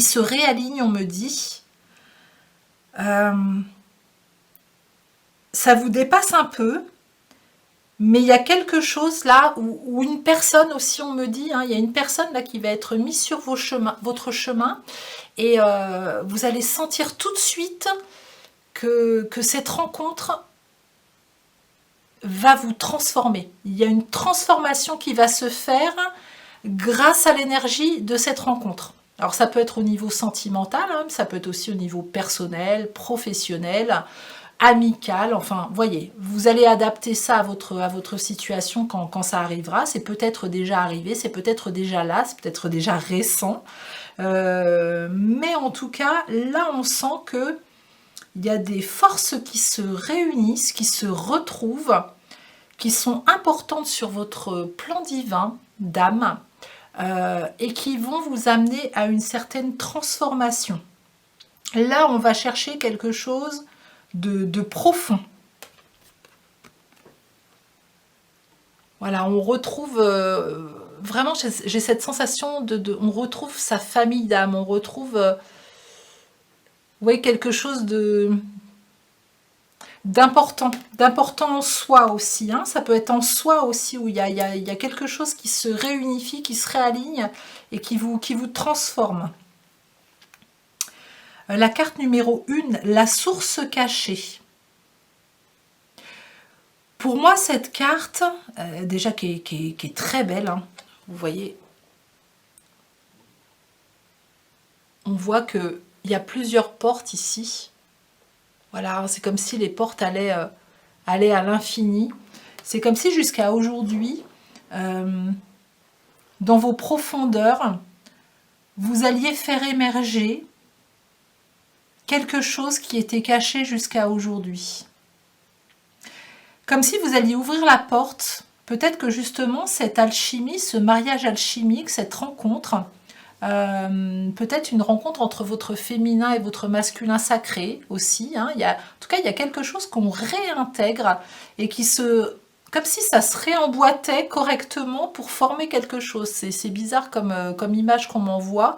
se réaligne, on me dit. Ça vous dépasse un peu. Mais il y a quelque chose là où une personne aussi, on me dit, hein, il y a une personne là qui va être mise sur votre chemin et vous allez sentir tout de suite que cette rencontre va vous transformer. Il y a une transformation qui va se faire grâce à l'énergie de cette rencontre. Alors ça peut être au niveau sentimental, hein, ça peut être aussi au niveau personnel, professionnel, amical, enfin, voyez, vous allez adapter ça à votre situation quand ça arrivera. C'est peut-être déjà arrivé, c'est peut-être déjà là, c'est peut-être déjà récent. Mais en tout cas, là, on sent que il y a des forces qui se réunissent, qui se retrouvent, qui sont importantes sur votre plan divin d'âme et qui vont vous amener à une certaine transformation. Là, on va chercher quelque chose de profond. Voilà, on retrouve vraiment, j'ai cette sensation on retrouve sa famille d'âme, on retrouve ouais, quelque chose de d'important en soi aussi. Hein. Ça peut être en soi aussi, où il y a quelque chose qui se réunifie, qui se réaligne et qui vous transforme. La carte numéro 1, la source cachée. Pour moi, cette carte, déjà qui est très belle, hein, vous voyez, on voit qu'il y a plusieurs portes ici. Voilà, c'est comme si les portes allaient à l'infini. C'est comme si jusqu'à aujourd'hui, dans vos profondeurs, vous alliez faire émerger quelque chose qui était caché jusqu'à aujourd'hui. Comme si vous alliez ouvrir la porte, peut-être que justement cette alchimie, ce mariage alchimique, cette rencontre, peut-être une rencontre entre votre féminin et votre masculin sacré aussi. Hein. En tout cas, il y a quelque chose qu'on réintègre et comme si ça se réemboîtait correctement pour former quelque chose. C'est bizarre comme image qu'on m'envoie,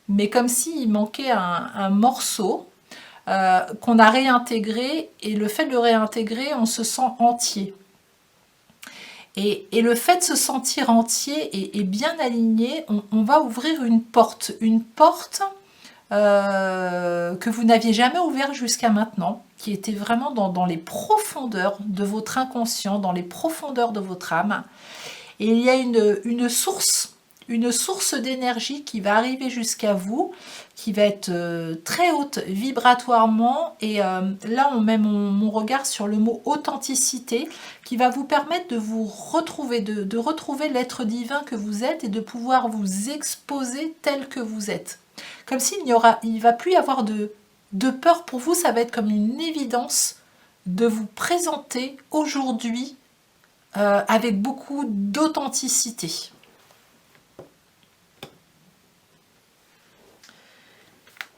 mais comme s'il manquait un morceau qu'on a réintégré, et le fait de le réintégrer, on se sent entier. Et le fait de se sentir entier et bien aligné, on va ouvrir une porte que vous n'aviez jamais ouverte jusqu'à maintenant, qui était vraiment dans les profondeurs de votre inconscient, dans les profondeurs de votre âme. Et il y a une source d'énergie qui va arriver jusqu'à vous, qui va être très haute vibratoirement, et là on met mon regard sur le mot authenticité, qui va vous permettre de vous retrouver, de retrouver l'être divin que vous êtes et de pouvoir vous exposer tel que vous êtes. Comme s'il ne va plus y avoir de peur pour vous, ça va être comme une évidence de vous présenter aujourd'hui avec beaucoup d'authenticité.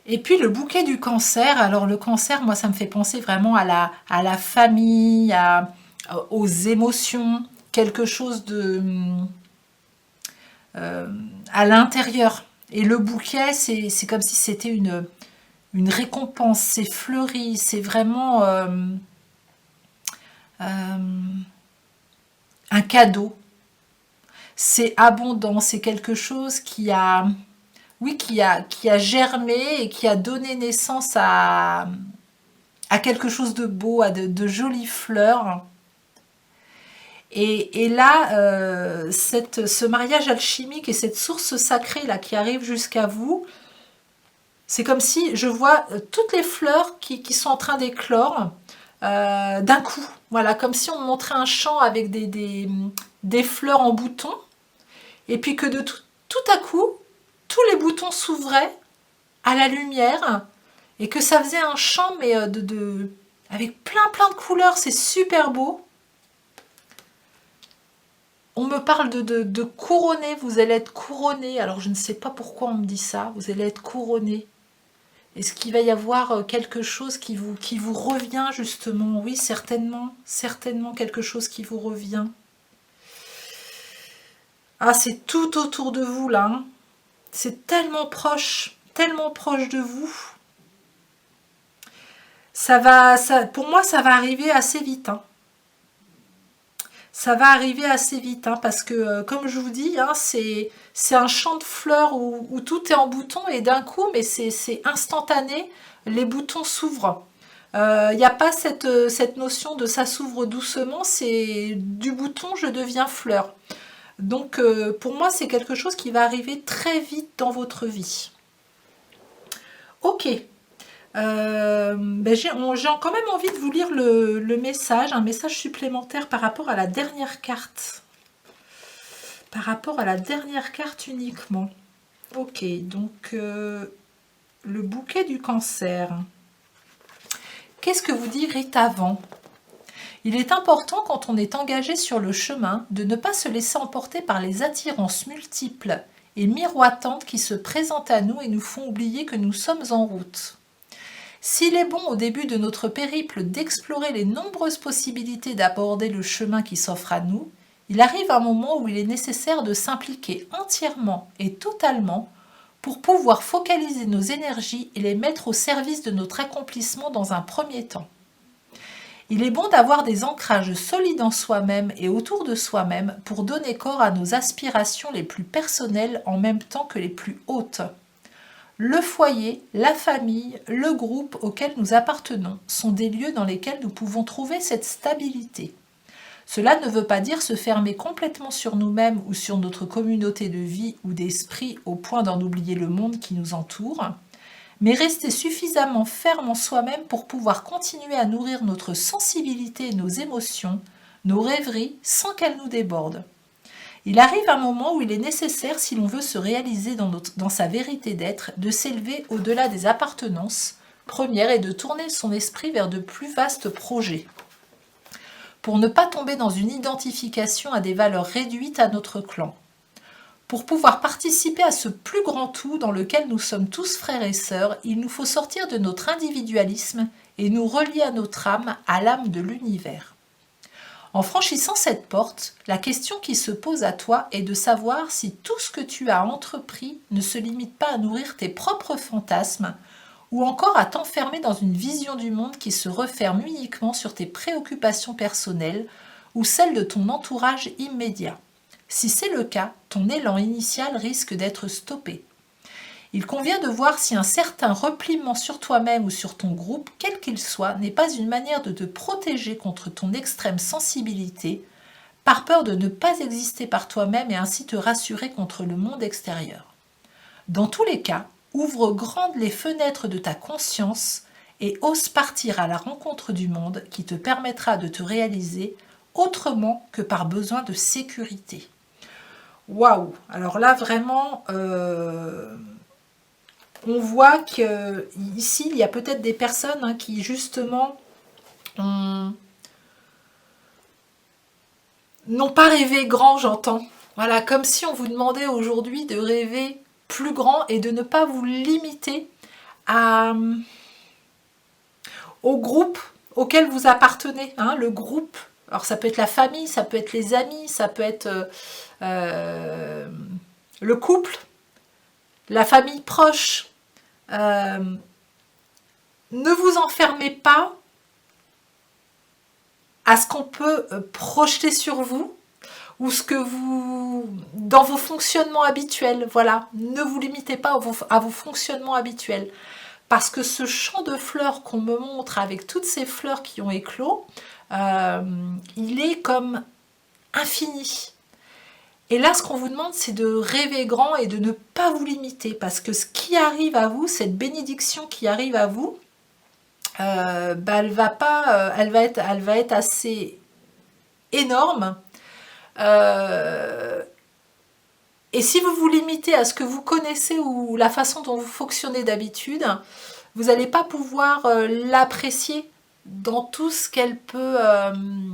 Et puis le bouquet du cancer, alors le cancer, moi ça me fait penser vraiment à la famille, aux émotions, quelque chose à l'intérieur. Et le bouquet, c'est comme si c'était une récompense, c'est fleuri, c'est vraiment un cadeau. C'est abondant, c'est quelque chose qui a germé et qui a donné naissance à quelque chose de beau, à de jolies fleurs. Et là, ce mariage alchimique et cette source sacrée là qui arrive jusqu'à vous, c'est comme si je vois toutes les fleurs qui sont en train d'éclore d'un coup. Voilà, comme si on montrait un champ avec des fleurs en bouton, et puis que de tout à coup, tous les boutons s'ouvraient à la lumière, et que ça faisait un champ, mais avec plein de couleurs, c'est super beau. On me parle de couronner, vous allez être couronné. Alors je ne sais pas pourquoi on me dit ça, vous allez être couronné. Est-ce qu'il va y avoir quelque chose qui vous revient justement? Oui, certainement quelque chose qui vous revient. Ah, c'est tout autour de vous là. Hein. C'est tellement proche de vous. Pour moi, ça va arriver assez vite. Hein. Ça va arriver assez vite, hein, parce que, comme je vous dis, hein, c'est un champ de fleurs où tout est en bouton, et d'un coup, mais c'est instantané, les boutons s'ouvrent. Il n'y a pas cette notion de ça s'ouvre doucement, c'est du bouton, je deviens fleur. Donc, pour moi, c'est quelque chose qui va arriver très vite dans votre vie. Ok. J'ai quand même envie de vous lire le message, un message supplémentaire par rapport à la dernière carte. Par rapport à la dernière carte uniquement. Ok, donc le bouquet du cancer. Qu'est-ce que vous dit Rita Van? Il est important quand on est engagé sur le chemin de ne pas se laisser emporter par les attirances multiples et miroitantes qui se présentent à nous et nous font oublier que nous sommes en route. S'il est bon au début de notre périple d'explorer les nombreuses possibilités d'aborder le chemin qui s'offre à nous, il arrive un moment où il est nécessaire de s'impliquer entièrement et totalement pour pouvoir focaliser nos énergies et les mettre au service de notre accomplissement dans un premier temps. Il est bon d'avoir des ancrages solides en soi-même et autour de soi-même pour donner corps à nos aspirations les plus personnelles en même temps que les plus hautes. Le foyer, la famille, le groupe auquel nous appartenons sont des lieux dans lesquels nous pouvons trouver cette stabilité. Cela ne veut pas dire se fermer complètement sur nous-mêmes ou sur notre communauté de vie ou d'esprit au point d'en oublier le monde qui nous entoure, mais rester suffisamment ferme en soi-même pour pouvoir continuer à nourrir notre sensibilité et nos émotions, nos rêveries, sans qu'elles nous débordent. Il arrive un moment où il est nécessaire, si l'on veut se réaliser dans sa vérité d'être, de s'élever au-delà des appartenances premières et de tourner son esprit vers de plus vastes projets, pour ne pas tomber dans une identification à des valeurs réduites à notre clan. Pour pouvoir participer à ce plus grand tout dans lequel nous sommes tous frères et sœurs, il nous faut sortir de notre individualisme et nous relier à notre âme, à l'âme de l'univers. En franchissant cette porte, la question qui se pose à toi est de savoir si tout ce que tu as entrepris ne se limite pas à nourrir tes propres fantasmes ou encore à t'enfermer dans une vision du monde qui se referme uniquement sur tes préoccupations personnelles ou celles de ton entourage immédiat. Si c'est le cas, ton élan initial risque d'être stoppé. Il convient de voir si un certain repliement sur toi-même ou sur ton groupe, quel qu'il soit, n'est pas une manière de te protéger contre ton extrême sensibilité, par peur de ne pas exister par toi-même et ainsi te rassurer contre le monde extérieur. Dans tous les cas, ouvre grandes les fenêtres de ta conscience et ose partir à la rencontre du monde qui te permettra de te réaliser autrement que par besoin de sécurité. Waouh! Alors là, vraiment, on voit qu'ici, il y a peut-être des personnes qui, justement, n'ont pas rêvé grand, j'entends. Voilà, comme si on vous demandait aujourd'hui de rêver plus grand et de ne pas vous limiter au groupe auquel vous appartenez. Le groupe, alors ça peut être la famille, ça peut être les amis, ça peut être le couple, la famille proche. Ne vous enfermez pas à ce qu'on peut projeter sur vous ou ce que vous, dans vos fonctionnements habituels, voilà, ne vous limitez pas à vos fonctionnements habituels. Parce que ce champ de fleurs qu'on me montre avec toutes ces fleurs qui ont éclos, il est comme infini. Et là, ce qu'on vous demande, c'est de rêver grand et de ne pas vous limiter. Parce que ce qui arrive à vous, cette bénédiction qui arrive à vous, elle va être assez énorme. Et si vous vous limitez à ce que vous connaissez ou la façon dont vous fonctionnez d'habitude, vous n'allez pas pouvoir l'apprécier dans tout ce qu'elle peut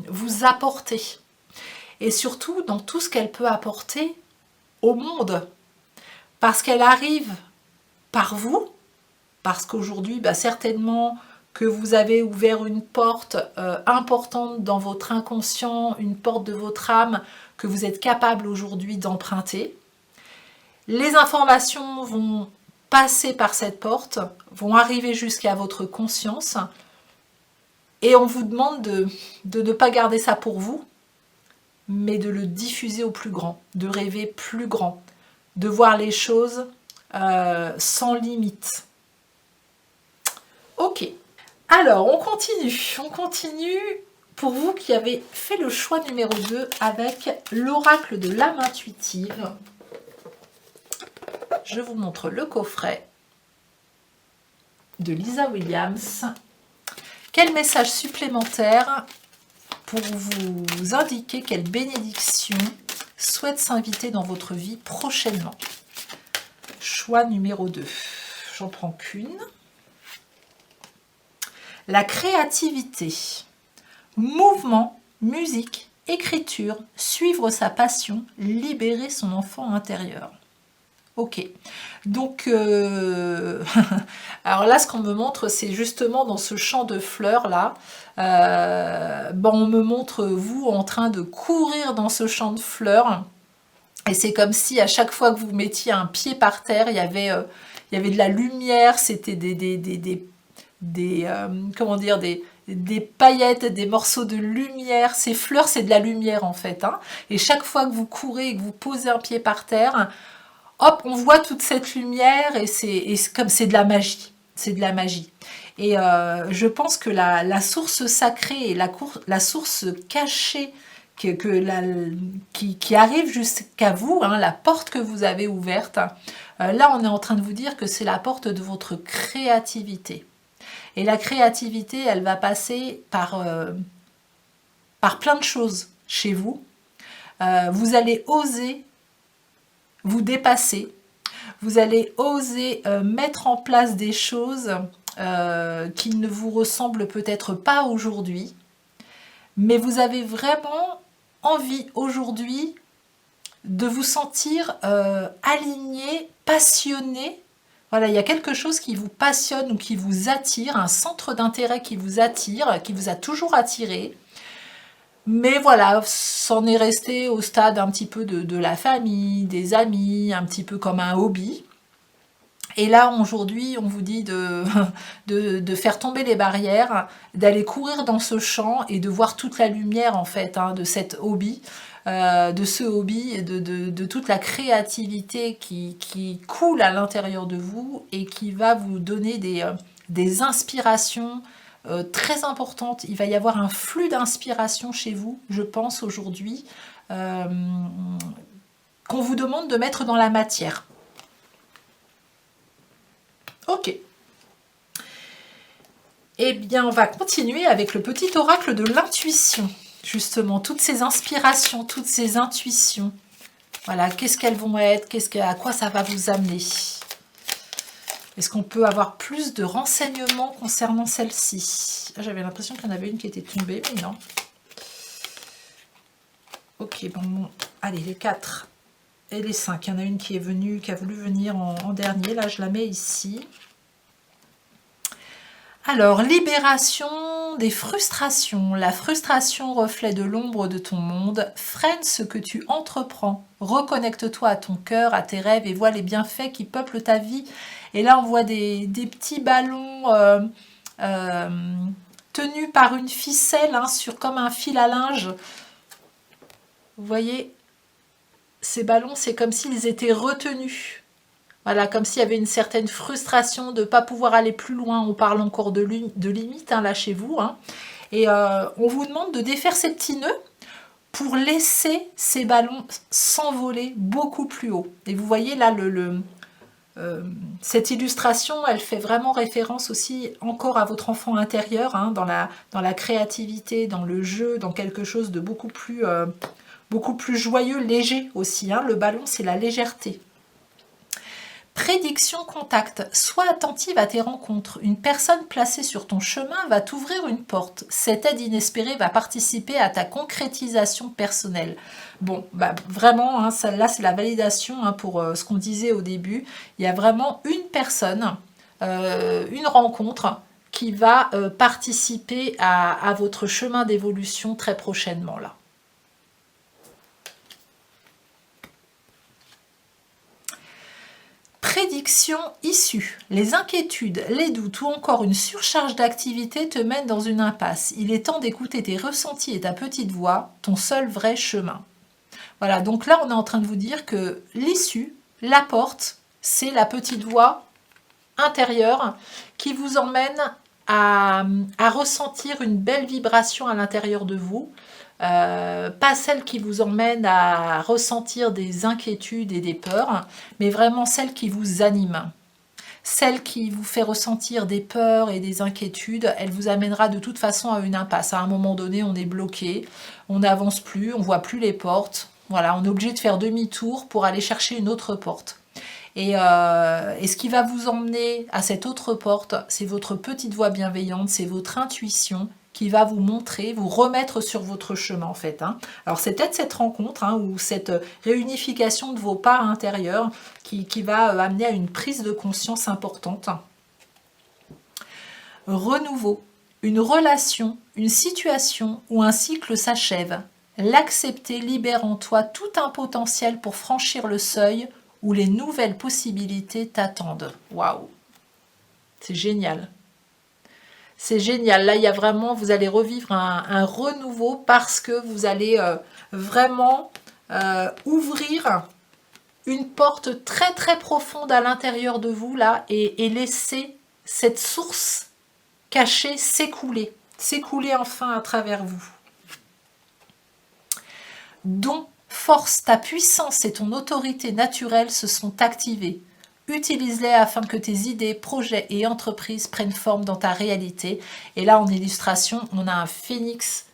vous apporter. Et surtout dans tout ce qu'elle peut apporter au monde. Parce qu'elle arrive par vous, parce qu'aujourd'hui, certainement que vous avez ouvert une porte importante dans votre inconscient, une porte de votre âme que vous êtes capable aujourd'hui d'emprunter. Les informations vont passer par cette porte, vont arriver jusqu'à votre conscience et on vous demande de ne pas garder ça pour vous, mais de le diffuser au plus grand, de rêver plus grand, de voir les choses sans limite. Ok, alors on continue pour vous qui avez fait le choix numéro 2 avec l'oracle de l'âme intuitive. Je vous montre le coffret de Lisa Williams. Quel message supplémentaire pour vous indiquer quelle bénédiction souhaite s'inviter dans votre vie prochainement. Choix numéro 2. J'en prends qu'une. La créativité. Mouvement, musique, écriture, suivre sa passion, libérer son enfant intérieur. Ok, donc alors là ce qu'on me montre c'est justement dans ce champ de fleurs là, on me montre vous en train de courir dans ce champ de fleurs et c'est comme si à chaque fois que vous mettiez un pied par terre il y avait de la lumière, c'était des des paillettes, des morceaux de lumière. Ces fleurs, c'est de la lumière en fait, hein. Et chaque fois que vous courez et que vous posez un pied par terre, hop, on voit toute cette lumière et comme c'est de la magie. C'est de la magie. Et je pense que la source sacrée et la source cachée qui arrive jusqu'à vous, hein, la porte que vous avez ouverte, là on est en train de vous dire que c'est la porte de votre créativité. Et la créativité, elle va passer par plein de choses chez vous. Vous allez oser vous dépasser. Vous allez oser mettre en place des choses qui ne vous ressemblent peut-être pas aujourd'hui. Mais vous avez vraiment envie aujourd'hui de vous sentir aligné, passionné. Voilà, il y a quelque chose qui vous passionne ou qui vous attire, un centre d'intérêt qui vous attire, qui vous a toujours attiré. Mais voilà, c'en est resté au stade un petit peu de la famille, des amis, un petit peu comme un hobby. Et là, aujourd'hui, on vous dit de faire tomber les barrières, d'aller courir dans ce champ et de voir toute la lumière, en fait, hein, de cet hobby, de ce hobby, et de toute la créativité qui coule à l'intérieur de vous et qui va vous donner des inspirations très importantes. Il va y avoir un flux d'inspiration chez vous, je pense, aujourd'hui, qu'on vous demande de mettre dans la matière. Ok. Eh bien, on va continuer avec le petit oracle de l'intuition. Justement, toutes ces inspirations, toutes ces intuitions. Voilà, qu'est-ce qu'elles vont être, à quoi ça va vous amener. Est-ce qu'on peut avoir plus de renseignements concernant celle-ci? J'avais l'impression qu'il y en avait une qui était tombée, mais non. Ok, bon, allez, les 4 et les 5. Il y en a une qui est venue, qui a voulu venir en dernier. Là, je la mets ici. Alors, libération des frustrations. La frustration, reflet de l'ombre de ton monde, freine ce que tu entreprends. Reconnecte-toi à ton cœur, à tes rêves et vois les bienfaits qui peuplent ta vie. Et là, on voit des petits ballons tenus par une ficelle, hein, comme un fil à linge. Vous voyez, ces ballons, c'est comme s'ils étaient retenus. Voilà, comme s'il y avait une certaine frustration de ne pas pouvoir aller plus loin. On parle encore de limites, hein, là chez vous. Hein. Et on vous demande de défaire ces petits nœuds pour laisser ces ballons s'envoler beaucoup plus haut. Et vous voyez là, cette illustration, elle fait vraiment référence aussi encore à votre enfant intérieur, hein, dans la créativité, dans le jeu, dans quelque chose de beaucoup plus joyeux, léger aussi. Hein. Le ballon, c'est la légèreté. Prédiction contact. Sois attentive à tes rencontres. Une personne placée sur ton chemin va t'ouvrir une porte. Cette aide inespérée va participer à ta concrétisation personnelle. Bon, bah vraiment, hein, celle-là, c'est la validation, hein, pour ce qu'on disait au début. Il y a vraiment une personne, une rencontre qui va participer à votre chemin d'évolution très prochainement là. Prédiction issue. Les inquiétudes, les doutes ou encore une surcharge d'activité te mènent dans une impasse. Il est temps d'écouter tes ressentis et ta petite voix, ton seul vrai chemin. Voilà, donc là on est en train de vous dire que l'issue, la porte, c'est la petite voix intérieure qui vous emmène à ressentir une belle vibration à l'intérieur de vous. Pas celle qui vous emmène à ressentir des inquiétudes et des peurs, mais vraiment celle qui vous anime. Celle qui vous fait ressentir des peurs et des inquiétudes, elle vous amènera de toute façon à une impasse. À un moment donné, on est bloqué, on n'avance plus, on voit plus les portes. Voilà, on est obligé de faire demi-tour pour aller chercher une autre porte. Et ce qui va vous emmener à cette autre porte, c'est votre petite voix bienveillante, c'est votre intuition qui va vous montrer, vous remettre sur votre chemin en fait. Hein. Alors c'est peut-être cette rencontre, hein, ou cette réunification de vos parts intérieures qui va amener à une prise de conscience importante. Renouveau. Une relation, une situation ou un cycle s'achève. L'accepter libère en toi tout un potentiel pour franchir le seuil où les nouvelles possibilités t'attendent. Waouh! C'est génial. C'est génial. Là, il y a vraiment, vous allez revivre un renouveau parce que vous allez vraiment ouvrir une porte très très profonde à l'intérieur de vous là et laisser cette source cachée s'écouler enfin à travers vous. Don, force, ta puissance et ton autorité naturelle se sont activées. Utilise-les afin que tes idées, projets et entreprises prennent forme dans ta réalité. Et là, en illustration, on a un phénix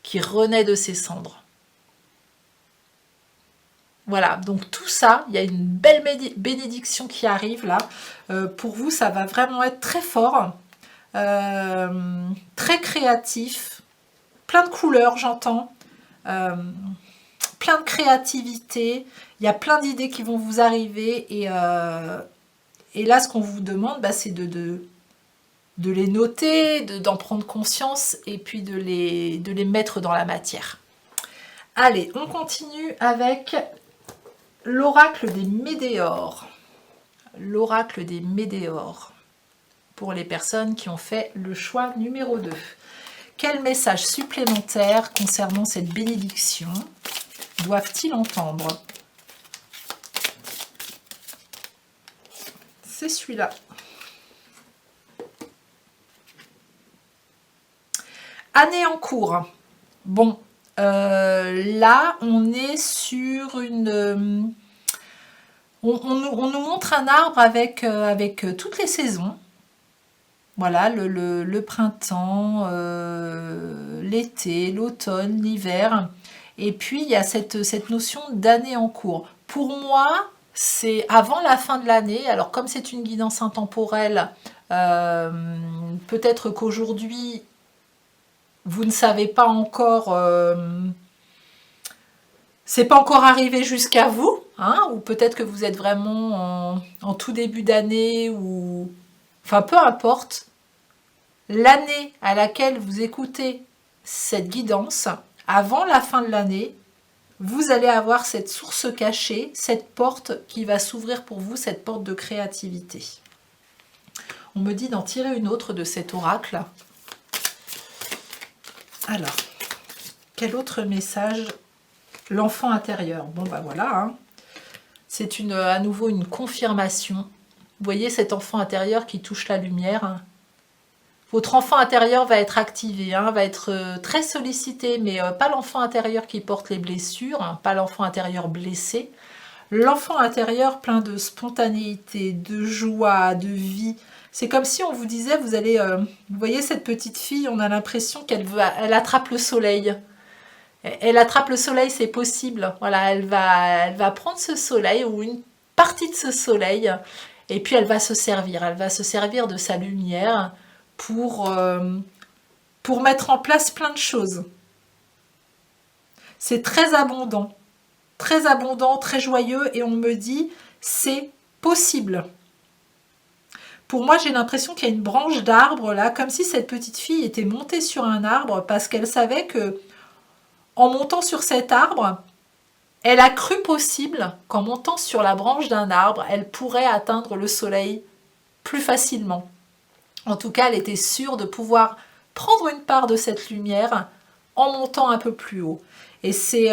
qui renaît de ses cendres. Voilà, donc tout ça, il y a une belle bénédiction qui arrive là. Pour vous, ça va vraiment être très fort, très créatif, plein de couleurs, j'entends, plein de créativité. Il y a plein d'idées qui vont vous arriver et là, ce qu'on vous demande, bah, c'est de les noter, d'en prendre conscience et puis de les mettre dans la matière. Allez, on continue avec l'oracle des météores. L'oracle des météores pour les personnes qui ont fait le choix numéro 2. Quel message supplémentaire concernant cette bénédiction doivent-ils entendre? C'est celui-là. Année en cours. Bon, là, on est sur une... On nous montre un arbre avec toutes les saisons. Voilà, le printemps, l'été, l'automne, l'hiver. Et puis, il y a cette notion d'année en cours. Pour moi, c'est avant la fin de l'année. Alors, comme c'est une guidance intemporelle, peut-être qu'aujourd'hui, vous ne savez pas encore... c'est pas encore arrivé jusqu'à vous, hein, ou peut-être que vous êtes vraiment en tout début d'année, ou... Enfin, peu importe. L'année à laquelle vous écoutez cette guidance, avant la fin de l'année, vous allez avoir cette source cachée, cette porte qui va s'ouvrir pour vous, cette porte de créativité. On me dit d'en tirer une autre de cet oracle. Alors, quel autre message? L'enfant intérieur. Bon, ben voilà, hein. C'est à nouveau une confirmation. Vous voyez cet enfant intérieur qui touche la lumière. Votre enfant intérieur va être activé, hein, va être très sollicité, mais pas l'enfant intérieur qui porte les blessures, hein, pas l'enfant intérieur blessé. L'enfant intérieur plein de spontanéité, de joie, de vie. C'est comme si on vous disait, vous allez... vous voyez cette petite fille, on a l'impression elle attrape le soleil. Elle attrape le soleil, c'est possible. Voilà, elle va prendre ce soleil ou une partie de ce soleil et puis elle va se servir. Elle va se servir de sa lumière pour mettre en place plein de choses. C'est très abondant, très joyeux et on me dit c'est possible. Pour moi, j'ai l'impression qu'il y a une branche d'arbre là, comme si cette petite fille était montée sur un arbre parce qu'elle savait que en montant sur cet arbre, elle a cru possible qu'en montant sur la branche d'un arbre, elle pourrait atteindre le soleil plus facilement. En tout cas, elle était sûre de pouvoir prendre une part de cette lumière en montant un peu plus haut. Et c'est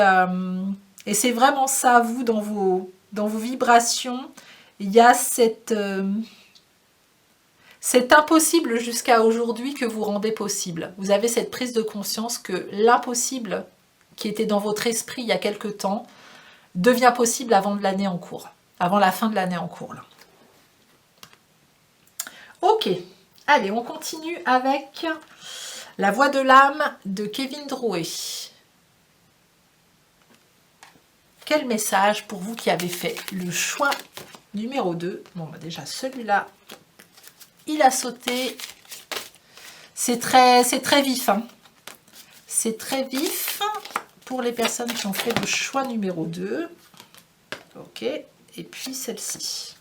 vraiment ça, vous, dans vos vibrations, il y a cet impossible jusqu'à aujourd'hui que vous rendez possible. Vous avez cette prise de conscience que l'impossible qui était dans votre esprit il y a quelque temps, devient possible avant l'année en cours, avant la fin de l'année en cours. Là. Ok, allez, on continue avec la voix de l'âme de Kevin Drouet. Quel message pour vous qui avez fait le choix numéro 2? Bon, bah déjà, celui-là, il a sauté. C'est très vif. Hein. C'est très vif. Pour les personnes qui ont fait le choix numéro 2. Ok, et puis celle-ci.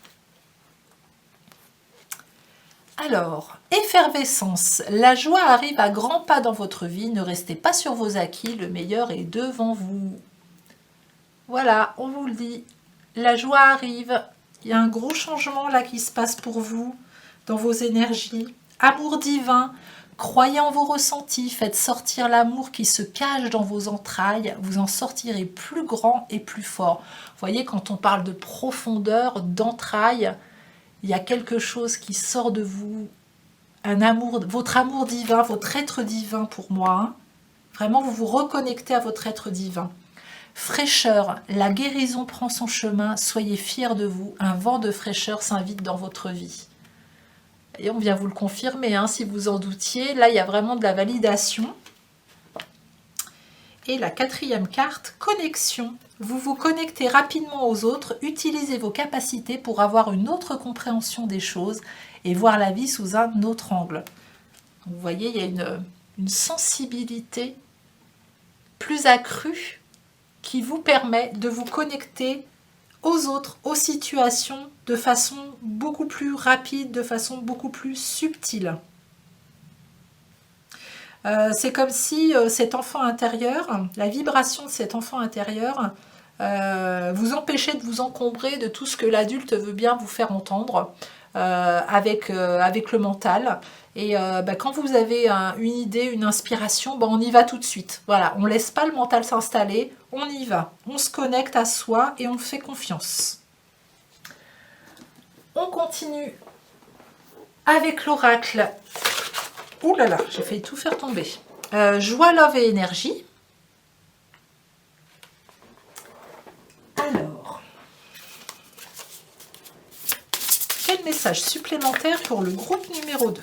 Alors, effervescence. La joie arrive à grands pas dans votre vie. Ne restez pas sur vos acquis. Le meilleur est devant vous. Voilà, on vous le dit. La joie arrive. Il y a un gros changement là qui se passe pour vous, dans vos énergies. Amour divin. Croyez en vos ressentis, faites sortir l'amour qui se cache dans vos entrailles, vous en sortirez plus grand et plus fort. Vous voyez, quand on parle de profondeur, d'entrailles, il y a quelque chose qui sort de vous, un amour, votre amour divin, votre être divin pour moi. Hein. Vraiment, vous vous reconnectez à votre être divin. Fraîcheur, la guérison prend son chemin, soyez fiers de vous, un vent de fraîcheur s'invite dans votre vie. Et on vient vous le confirmer, hein, si vous en doutiez. Là, il y a vraiment de la validation. Et la 4e carte, connexion. Vous vous connectez rapidement aux autres, utilisez vos capacités pour avoir une autre compréhension des choses et voir la vie sous un autre angle. Vous voyez, il y a une sensibilité plus accrue qui vous permet de vous connecter aux autres, aux situations, de façon beaucoup plus rapide, de façon beaucoup plus subtile. C'est comme si cet enfant intérieur, la vibration de cet enfant intérieur, vous empêchait de vous encombrer de tout ce que l'adulte veut bien vous faire entendre avec le mental. Et quand vous avez une idée, une inspiration, on y va tout de suite. Voilà, on ne laisse pas le mental s'installer, on y va. On se connecte à soi et on fait confiance. On continue avec l'oracle. Ouh là là, j'ai failli tout faire tomber. Joie, love et énergie. Alors, quel message supplémentaire pour le groupe numéro 2 ?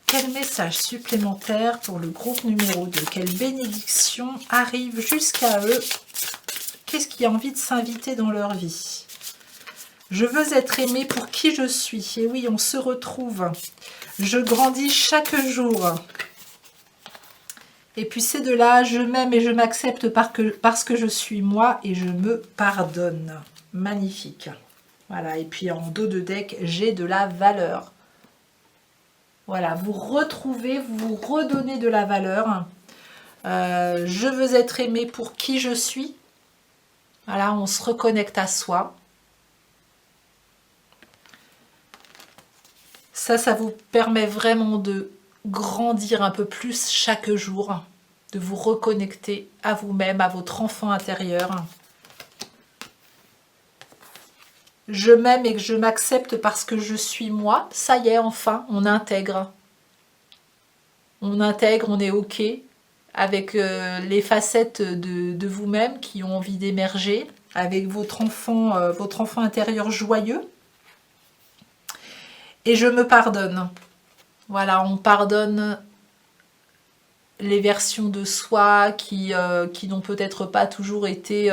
Quel message supplémentaire pour le groupe numéro 2 ? Quelle bénédiction arrive jusqu'à eux ? Qu'est-ce qui a envie de s'inviter dans leur vie ? Je veux être aimée pour qui je suis. Et oui, on se retrouve. Je grandis chaque jour. Et puis c'est de là, je m'aime et je m'accepte parce que je suis moi et je me pardonne. Magnifique. Voilà, et puis en dos de deck, j'ai de la valeur. Voilà, vous retrouvez, vous vous redonnez de la valeur. Je veux être aimée pour qui je suis. Voilà, on se reconnecte à soi. Ça vous permet vraiment de grandir un peu plus chaque jour, de vous reconnecter à vous-même, à votre enfant intérieur. Je m'aime et que je m'accepte parce que je suis moi. Ça y est, enfin, on intègre. On intègre, on est OK avec les facettes de vous-même qui ont envie d'émerger, avec votre enfant intérieur joyeux. Et je me pardonne. Voilà, on pardonne les versions de soi qui n'ont peut-être pas toujours été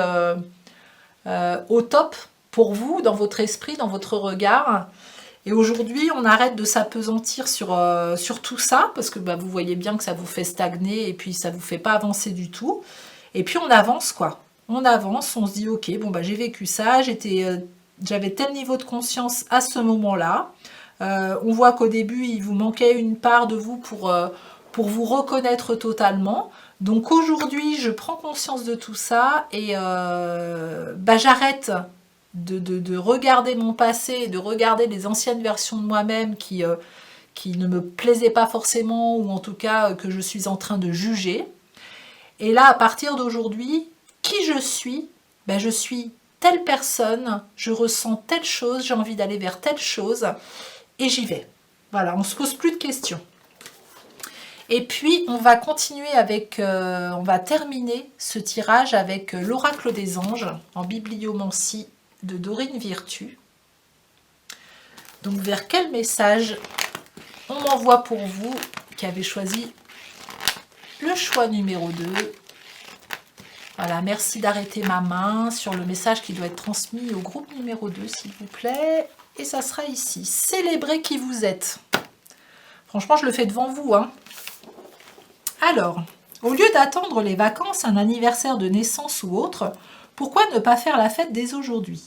au top pour vous, dans votre esprit, dans votre regard. Et aujourd'hui, on arrête de s'apesantir sur tout ça, parce que vous voyez bien que ça vous fait stagner et puis ça ne vous fait pas avancer du tout. Et puis on avance, quoi. On avance, on se dit, ok, j'ai vécu ça, j'avais tel niveau de conscience à ce moment-là. On voit qu'au début, il vous manquait une part de vous pour vous reconnaître totalement. Donc aujourd'hui, je prends conscience de tout ça et j'arrête de regarder mon passé, de regarder les anciennes versions de moi-même qui ne me plaisaient pas forcément ou en tout cas que je suis en train de juger. Et là, à partir d'aujourd'hui, qui je suis telle personne, je ressens telle chose, j'ai envie d'aller vers telle chose. Et j'y vais. Voilà, on ne se pose plus de questions. Et puis, on va continuer on va terminer ce tirage avec l'oracle des anges en bibliomancie de Dorine Virtue. Donc, vers quel message on m'envoie pour vous qui avez choisi le choix numéro 2 ? Voilà, merci d'arrêter ma main sur le message qui doit être transmis au groupe numéro 2, s'il vous plaît. Et ça sera ici. Célébrez qui vous êtes. Franchement, je le fais devant vous. Hein. Alors, au lieu d'attendre les vacances, un anniversaire de naissance ou autre, pourquoi ne pas faire la fête dès aujourd'hui ?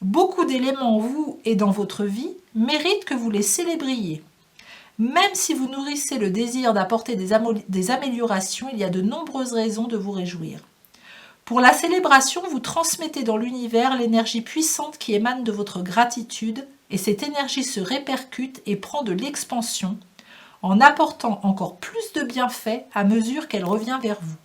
Beaucoup d'éléments en vous et dans votre vie méritent que vous les célébriez. Même si vous nourrissez le désir d'apporter des améliorations, il y a de nombreuses raisons de vous réjouir. Pour la célébration, vous transmettez dans l'univers l'énergie puissante qui émane de votre gratitude et cette énergie se répercute et prend de l'expansion en apportant encore plus de bienfaits à mesure qu'elle revient vers vous.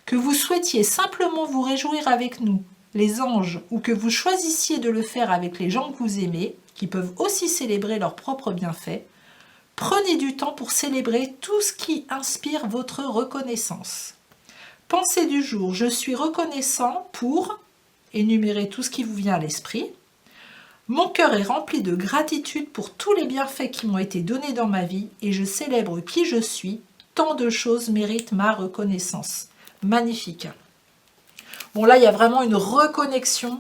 Que vous souhaitiez simplement vous réjouir avec nous, les anges, ou que vous choisissiez de le faire avec les gens que vous aimez, qui peuvent aussi célébrer leurs propres bienfaits, prenez du temps pour célébrer tout ce qui inspire votre reconnaissance. Pensée du jour, je suis reconnaissant pour, énumérez tout ce qui vous vient à l'esprit. Mon cœur est rempli de gratitude pour tous les bienfaits qui m'ont été donnés dans ma vie et je célèbre qui je suis. Tant de choses méritent ma reconnaissance. Magnifique. Bon, là, il y a vraiment une reconnexion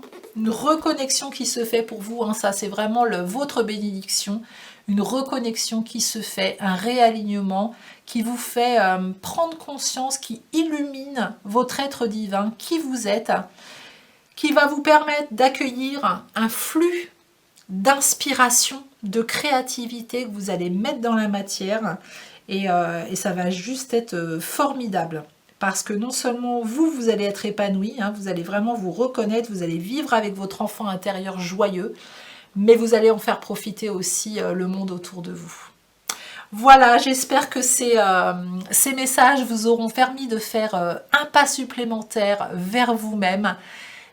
qui se fait pour vous. Ça, c'est vraiment votre bénédiction. Une reconnexion qui se fait, un réalignement qui vous fait prendre conscience, qui illumine votre être divin, qui vous êtes, qui va vous permettre d'accueillir un flux d'inspiration, de créativité que vous allez mettre dans la matière et ça va juste être formidable parce que non seulement vous allez être épanoui, vous allez vraiment vous reconnaître, vous allez vivre avec votre enfant intérieur joyeux, mais vous allez en faire profiter aussi le monde autour de vous. Voilà, j'espère que ces messages vous auront permis de faire un pas supplémentaire vers vous-même.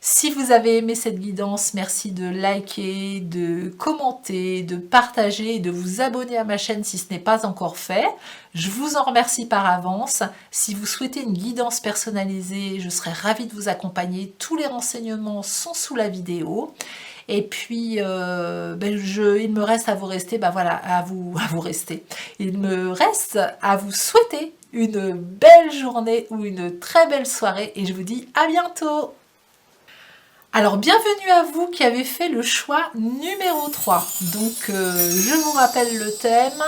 Si vous avez aimé cette guidance, merci de liker, de commenter, de partager et de vous abonner à ma chaîne si ce n'est pas encore fait. Je vous en remercie par avance. Si vous souhaitez une guidance personnalisée, je serai ravie de vous accompagner. Tous les renseignements sont sous la vidéo. Et puis, il me reste à vous rester, Il me reste à vous souhaiter une belle journée ou une très belle soirée et je vous dis à bientôt. Alors, bienvenue à vous qui avez fait le choix numéro 3. Donc, je vous rappelle le thème.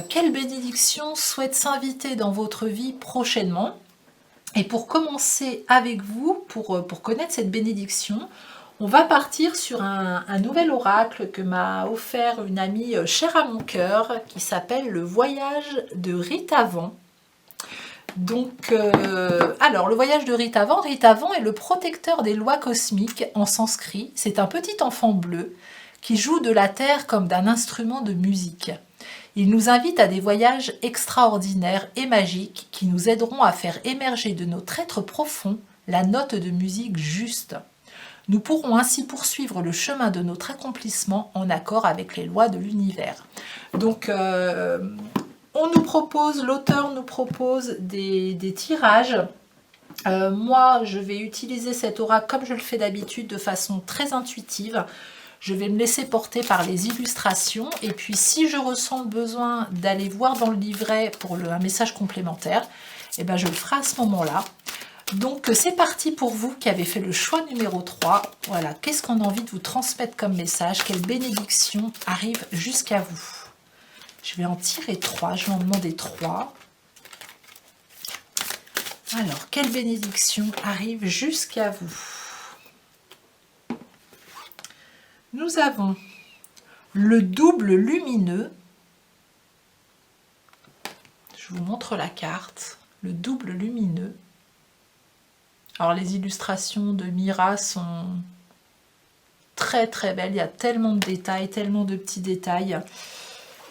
Quelle bénédiction souhaite s'inviter dans votre vie prochainement? Et pour commencer avec vous, pour connaître cette bénédiction, on va partir sur un nouvel oracle que m'a offert une amie chère à mon cœur qui s'appelle le voyage de Rita Van. Donc, alors, le voyage de Rita Van est le protecteur des lois cosmiques en sanskrit. C'est un petit enfant bleu qui joue de la terre comme d'un instrument de musique. Il nous invite à des voyages extraordinaires et magiques qui nous aideront à faire émerger de notre être profond la note de musique juste. Nous pourrons ainsi poursuivre le chemin de notre accomplissement en accord avec les lois de l'univers. Donc, l'auteur nous propose des tirages. Moi, je vais utiliser cet oracle comme je le fais d'habitude, de façon très intuitive. Je vais me laisser porter par les illustrations. Et puis, si je ressens le besoin d'aller voir dans le livret pour un message complémentaire, je le ferai à ce moment-là. Donc, c'est parti pour vous qui avez fait le choix numéro 3. Voilà, qu'est-ce qu'on a envie de vous transmettre comme message? Quelle bénédiction arrive jusqu'à vous? Je vais en tirer 3, je vais en demander 3. Alors, quelle bénédiction arrive jusqu'à vous? Nous avons le double lumineux. Je vous montre la carte. Le double lumineux. Alors, les illustrations de Mira sont très très belles. Il y a tellement de détails, tellement de petits détails.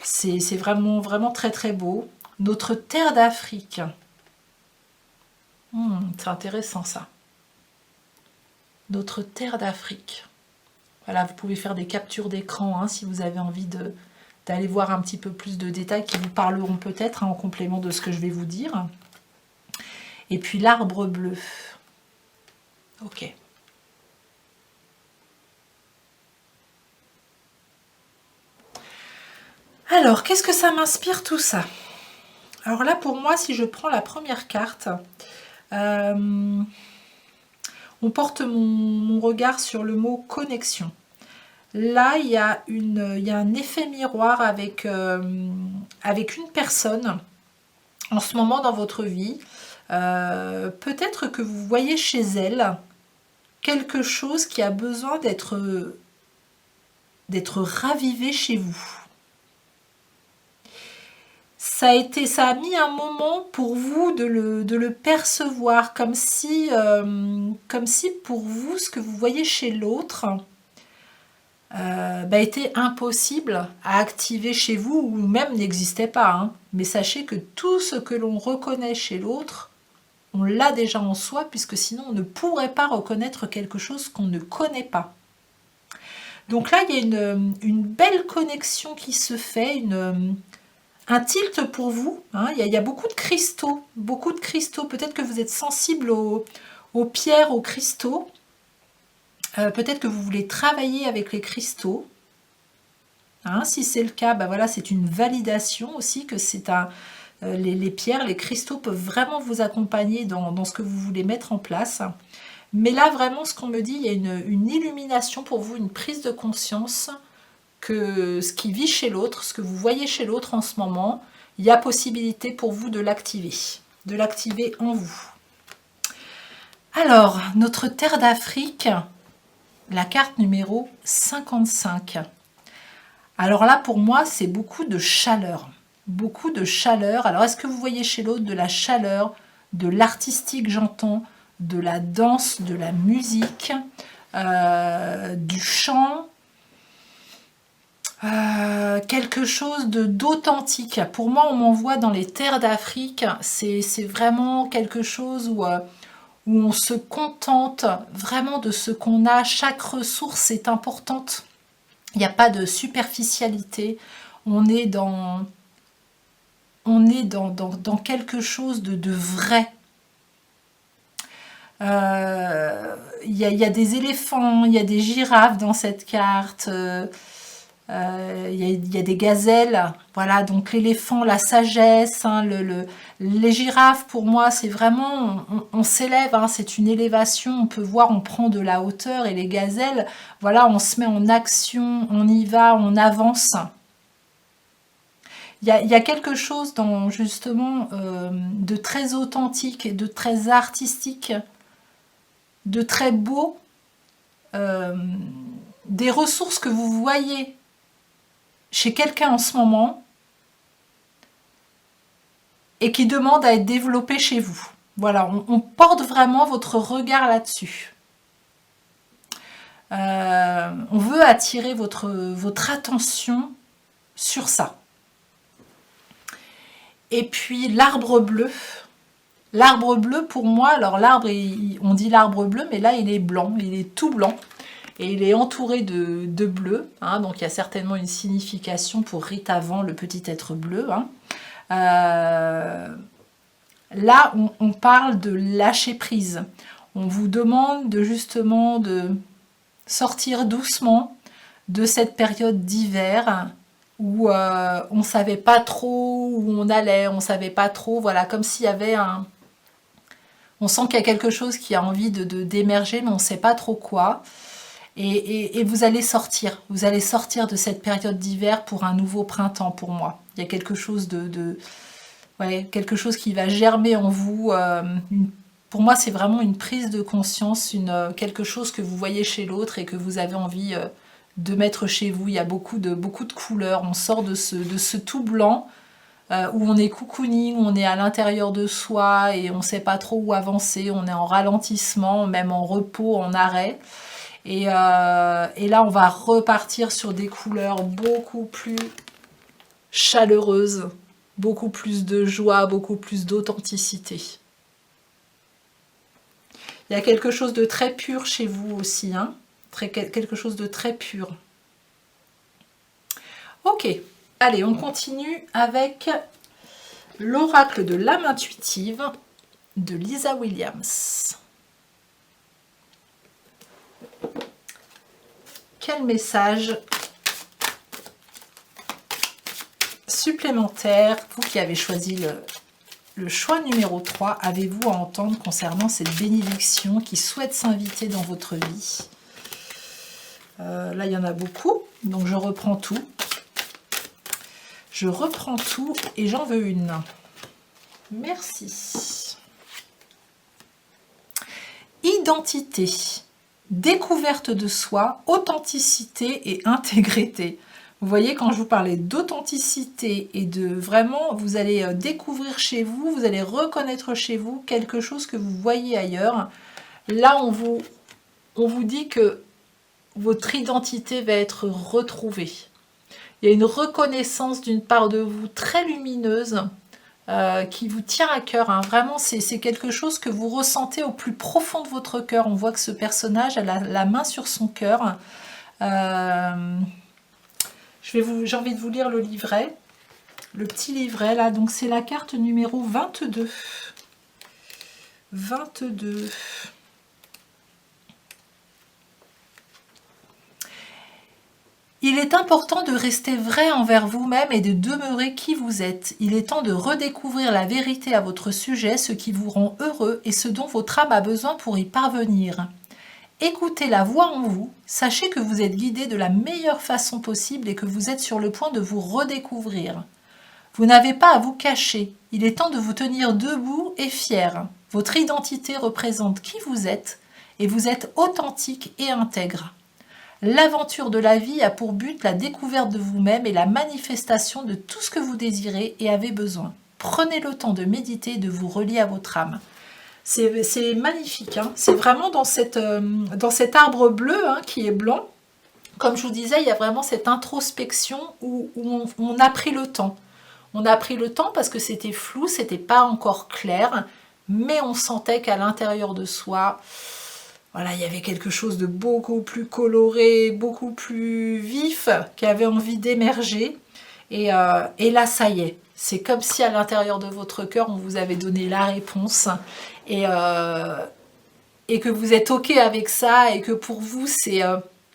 C'est vraiment, vraiment très très beau. Notre terre d'Afrique. C'est intéressant ça. Notre terre d'Afrique. Voilà, vous pouvez faire des captures d'écran si vous avez envie d'aller voir un petit peu plus de détails qui vous parleront peut-être en complément de ce que je vais vous dire. Et puis l'arbre bleu. Ok. Alors, qu'est-ce que ça m'inspire tout ça? Alors là, pour moi, si je prends la première carte, on porte mon regard sur le mot connexion. Là, il y a un effet miroir avec une personne en ce moment dans votre vie. Peut-être que vous voyez chez elle quelque chose qui a besoin d'être ravivé chez vous. Ça a mis un moment pour vous de le percevoir, comme si pour vous, ce que vous voyez chez l'autre, était impossible à activer chez vous ou même n'existait pas, hein. Mais sachez que tout ce que l'on reconnaît chez l'autre, on l'a déjà en soi, puisque sinon on ne pourrait pas reconnaître quelque chose qu'on ne connaît pas. Donc là, il y a une belle connexion qui se fait, un tilt pour vous, hein. Il y a beaucoup de cristaux, beaucoup de cristaux. Peut-être que vous êtes sensible aux pierres, aux cristaux. Peut-être que vous voulez travailler avec les cristaux. Hein, si c'est le cas, ben voilà, c'est une validation aussi que c'est les pierres, les cristaux peuvent vraiment vous accompagner dans ce que vous voulez mettre en place. Mais là, vraiment, ce qu'on me dit, il y a une illumination pour vous, une prise de conscience que ce qui vit chez l'autre, ce que vous voyez chez l'autre en ce moment, il y a possibilité pour vous de l'activer en vous. Alors, notre terre d'Afrique, la carte numéro 55. Alors là, pour moi, c'est beaucoup de chaleur. Beaucoup de chaleur. Alors, est-ce que vous voyez chez l'autre de la chaleur, de l'artistique, j'entends, de la danse, de la musique, du chant, quelque chose d'authentique. Pour moi, on m'envoie dans les terres d'Afrique. C'est vraiment quelque chose où on se contente vraiment de ce qu'on a. Chaque ressource est importante. Il n'y a pas de superficialité. On est dans quelque chose de vrai. Il y a des éléphants, il y a des girafes dans cette carte. Il y a des gazelles, voilà, donc l'éléphant, la sagesse, hein, les girafes, pour moi, c'est vraiment, on s'élève, hein, c'est une élévation, on peut voir, on prend de la hauteur, et les gazelles, voilà, on se met en action, on y va, on avance. Il y a quelque chose dans, justement, de très authentique, de très artistique, de très beau, des ressources que vous voyez chez quelqu'un en ce moment et qui demande à être développé chez vous. Voilà, on porte vraiment votre regard là-dessus. On veut attirer votre attention sur ça. Et puis l'arbre bleu. L'arbre bleu, pour moi, alors l'arbre, on dit l'arbre bleu, mais là il est blanc, il est tout blanc. Et il est entouré de bleu, hein, donc il y a certainement une signification pour Rita Van, le petit être bleu. Hein. Là, on parle de lâcher prise. On vous demande justement de sortir doucement de cette période d'hiver où on ne savait pas trop où on allait, on ne savait pas trop, voilà, comme s'il y avait un... On sent qu'il y a quelque chose qui a envie d'émerger, mais on ne sait pas trop quoi. Et vous allez sortir de cette période d'hiver pour un nouveau printemps pour moi. Il y a quelque chose quelque chose qui va germer en vous. Pour moi, c'est vraiment une prise de conscience, quelque chose que vous voyez chez l'autre et que vous avez envie de mettre chez vous. Il y a beaucoup de couleurs. On sort de ce tout blanc où on est cocooning, où on est à l'intérieur de soi et on ne sait pas trop où avancer. On est en ralentissement, même en repos, en arrêt. Et là, on va repartir sur des couleurs beaucoup plus chaleureuses, beaucoup plus de joie, beaucoup plus d'authenticité. Il y a quelque chose de très pur chez vous aussi, hein, quelque chose de très pur. Ok, allez, on continue avec l'oracle de l'âme intuitive de Lisa Williams. Quel message supplémentaire, vous qui avez choisi le choix numéro 3, avez-vous à entendre concernant cette bénédiction qui souhaite s'inviter dans votre vie? Là, il y en a beaucoup, donc je reprends tout. Je reprends tout et j'en veux une. Merci. Identité. Découverte de soi, authenticité et intégrité. Vous voyez, quand je vous parlais d'authenticité et de vraiment, vous allez découvrir chez vous, vous allez reconnaître chez vous quelque chose que vous voyez ailleurs. Là, on vous dit que votre identité va être retrouvée. Il y a une reconnaissance d'une part de vous très lumineuse qui vous tient à cœur. Hein. Vraiment, c'est quelque chose que vous ressentez au plus profond de votre cœur. On voit que ce personnage a la main sur son cœur. J'ai envie de vous lire le livret. Le petit livret, là. Donc, c'est la carte numéro 22. 22. Il est important de rester vrai envers vous-même et de demeurer qui vous êtes. Il est temps de redécouvrir la vérité à votre sujet, ce qui vous rend heureux et ce dont votre âme a besoin pour y parvenir. Écoutez la voix en vous, sachez que vous êtes guidé de la meilleure façon possible et que vous êtes sur le point de vous redécouvrir. Vous n'avez pas à vous cacher, il est temps de vous tenir debout et fier. Votre identité représente qui vous êtes et vous êtes authentique et intègre. L'aventure de la vie a pour but la découverte de vous-même et la manifestation de tout ce que vous désirez et avez besoin. Prenez le temps de méditer et de vous relier à votre âme. C'est magnifique, hein. C'est vraiment dans cet arbre bleu hein, qui est blanc. Comme je vous disais, il y a vraiment cette introspection où on a pris le temps. On a pris le temps parce que c'était flou, c'était pas encore clair, mais on sentait qu'à l'intérieur de soi, voilà, il y avait quelque chose de beaucoup plus coloré, beaucoup plus vif, qui avait envie d'émerger. Et là, ça y est. C'est comme si à l'intérieur de votre cœur, on vous avait donné la réponse. Et que vous êtes OK avec ça. Et que pour vous, c'est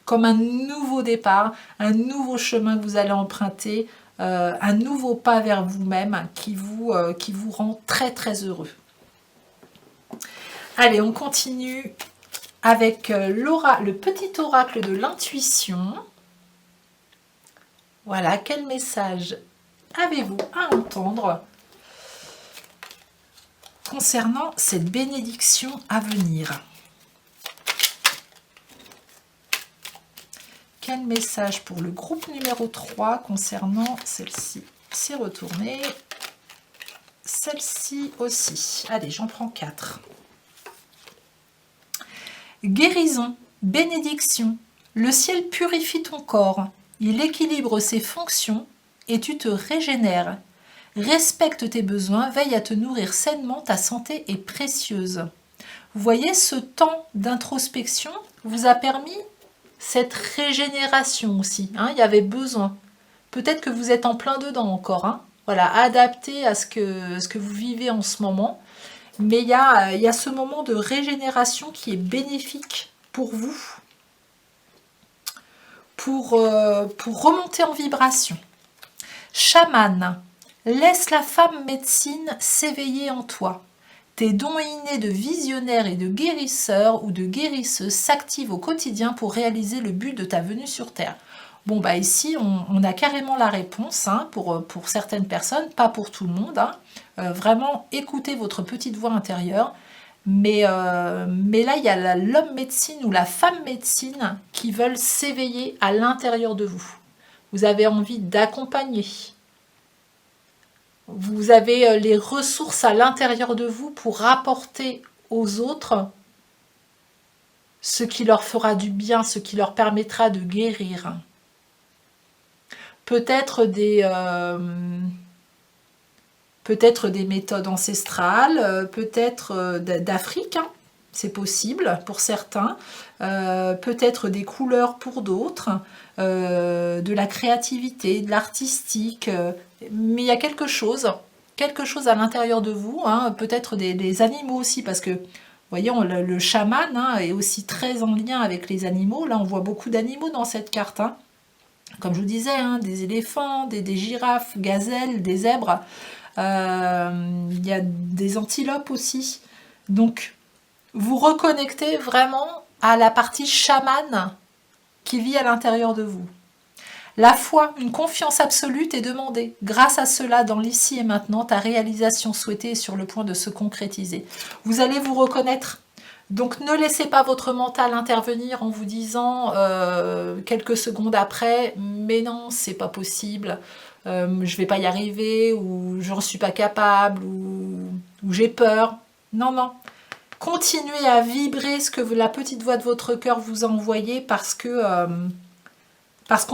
comme un nouveau départ, un nouveau chemin que vous allez emprunter, un nouveau pas vers vous-même qui vous rend très, très heureux. Allez, on continue avec le petit oracle de l'intuition. Voilà, quel message avez-vous à entendre concernant cette bénédiction à venir? Quel message pour le groupe numéro 3 concernant celle-ci? C'est retourné. Celle-ci aussi. Allez, j'en prends 4. Guérison, bénédiction. Le ciel purifie ton corps. Il équilibre ses fonctions et tu te régénères. Respecte tes besoins, veille à te nourrir sainement, ta santé est précieuse. Vous voyez, ce temps d'introspection vous a permis cette régénération aussi. Hein, il y avait besoin. Peut-être que vous êtes en plein dedans encore. Hein, voilà, adapté à ce que vous vivez en ce moment. Mais il y a ce moment de régénération qui est bénéfique pour vous. Pour remonter en vibration. Chaman, laisse la femme médecine s'éveiller en toi. Tes dons innés de visionnaire et de guérisseur ou de guérisseuse s'activent au quotidien pour réaliser le but de ta venue sur Terre. Bon, bah ici, on a carrément la réponse hein, pour certaines personnes, pas pour tout le monde. Hein. Vraiment, écoutez votre petite voix intérieure. Mais là, il y a l'homme médecine ou la femme médecine qui veulent s'éveiller à l'intérieur de vous. Vous avez envie d'accompagner. Vous avez les ressources à l'intérieur de vous pour apporter aux autres ce qui leur fera du bien, ce qui leur permettra de guérir. Peut-être des méthodes ancestrales, peut-être d'Afrique, hein, c'est possible pour certains, peut-être des couleurs pour d'autres, de la créativité, de l'artistique, mais il y a quelque chose à l'intérieur de vous, hein, peut-être des animaux aussi, parce que, voyons, le chaman hein, est aussi très en lien avec les animaux, là on voit beaucoup d'animaux dans cette carte, hein. Comme je vous disais, hein, des éléphants, des girafes, gazelles, des zèbres, il y a des antilopes aussi. Donc, vous reconnectez vraiment à la partie chamane qui vit à l'intérieur de vous. La foi, une confiance absolue est demandée. Grâce à cela, dans l'ici et maintenant, ta réalisation souhaitée est sur le point de se concrétiser. Vous allez vous reconnaître. Donc ne laissez pas votre mental intervenir en vous disant quelques secondes après, mais non, c'est pas possible, je vais pas y arriver, ou j'en suis pas capable, ou j'ai peur. Non, non. Continuez à vibrer ce que la petite voix de votre cœur vous a envoyé parce qu'on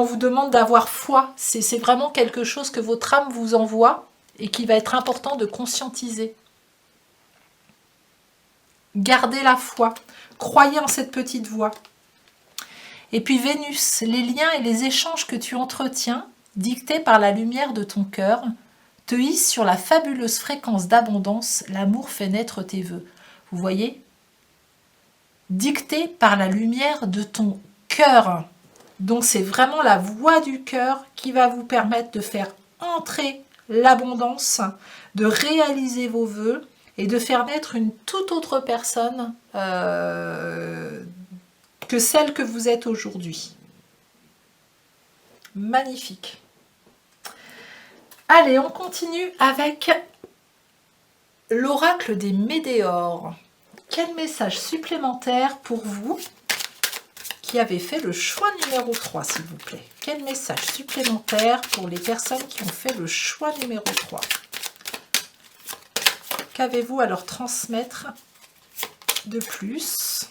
vous demande d'avoir foi. C'est vraiment quelque chose que votre âme vous envoie et qui va être important de conscientiser. Gardez la foi. Croyez en cette petite voix. Et puis Vénus, les liens et les échanges que tu entretiens, dictés par la lumière de ton cœur, te hissent sur la fabuleuse fréquence d'abondance, l'amour fait naître tes vœux. Vous voyez? Dicté par la lumière de ton cœur. Donc c'est vraiment la voix du cœur qui va vous permettre de faire entrer l'abondance, de réaliser vos vœux et de faire naître une toute autre personne que celle que vous êtes aujourd'hui. Magnifique. Allez, on continue avec l'oracle des Médéores. Quel message supplémentaire pour vous qui avez fait le choix numéro 3, s'il vous plaît? Quel message supplémentaire pour les personnes qui ont fait le choix numéro 3? Qu'avez-vous à leur transmettre de plus?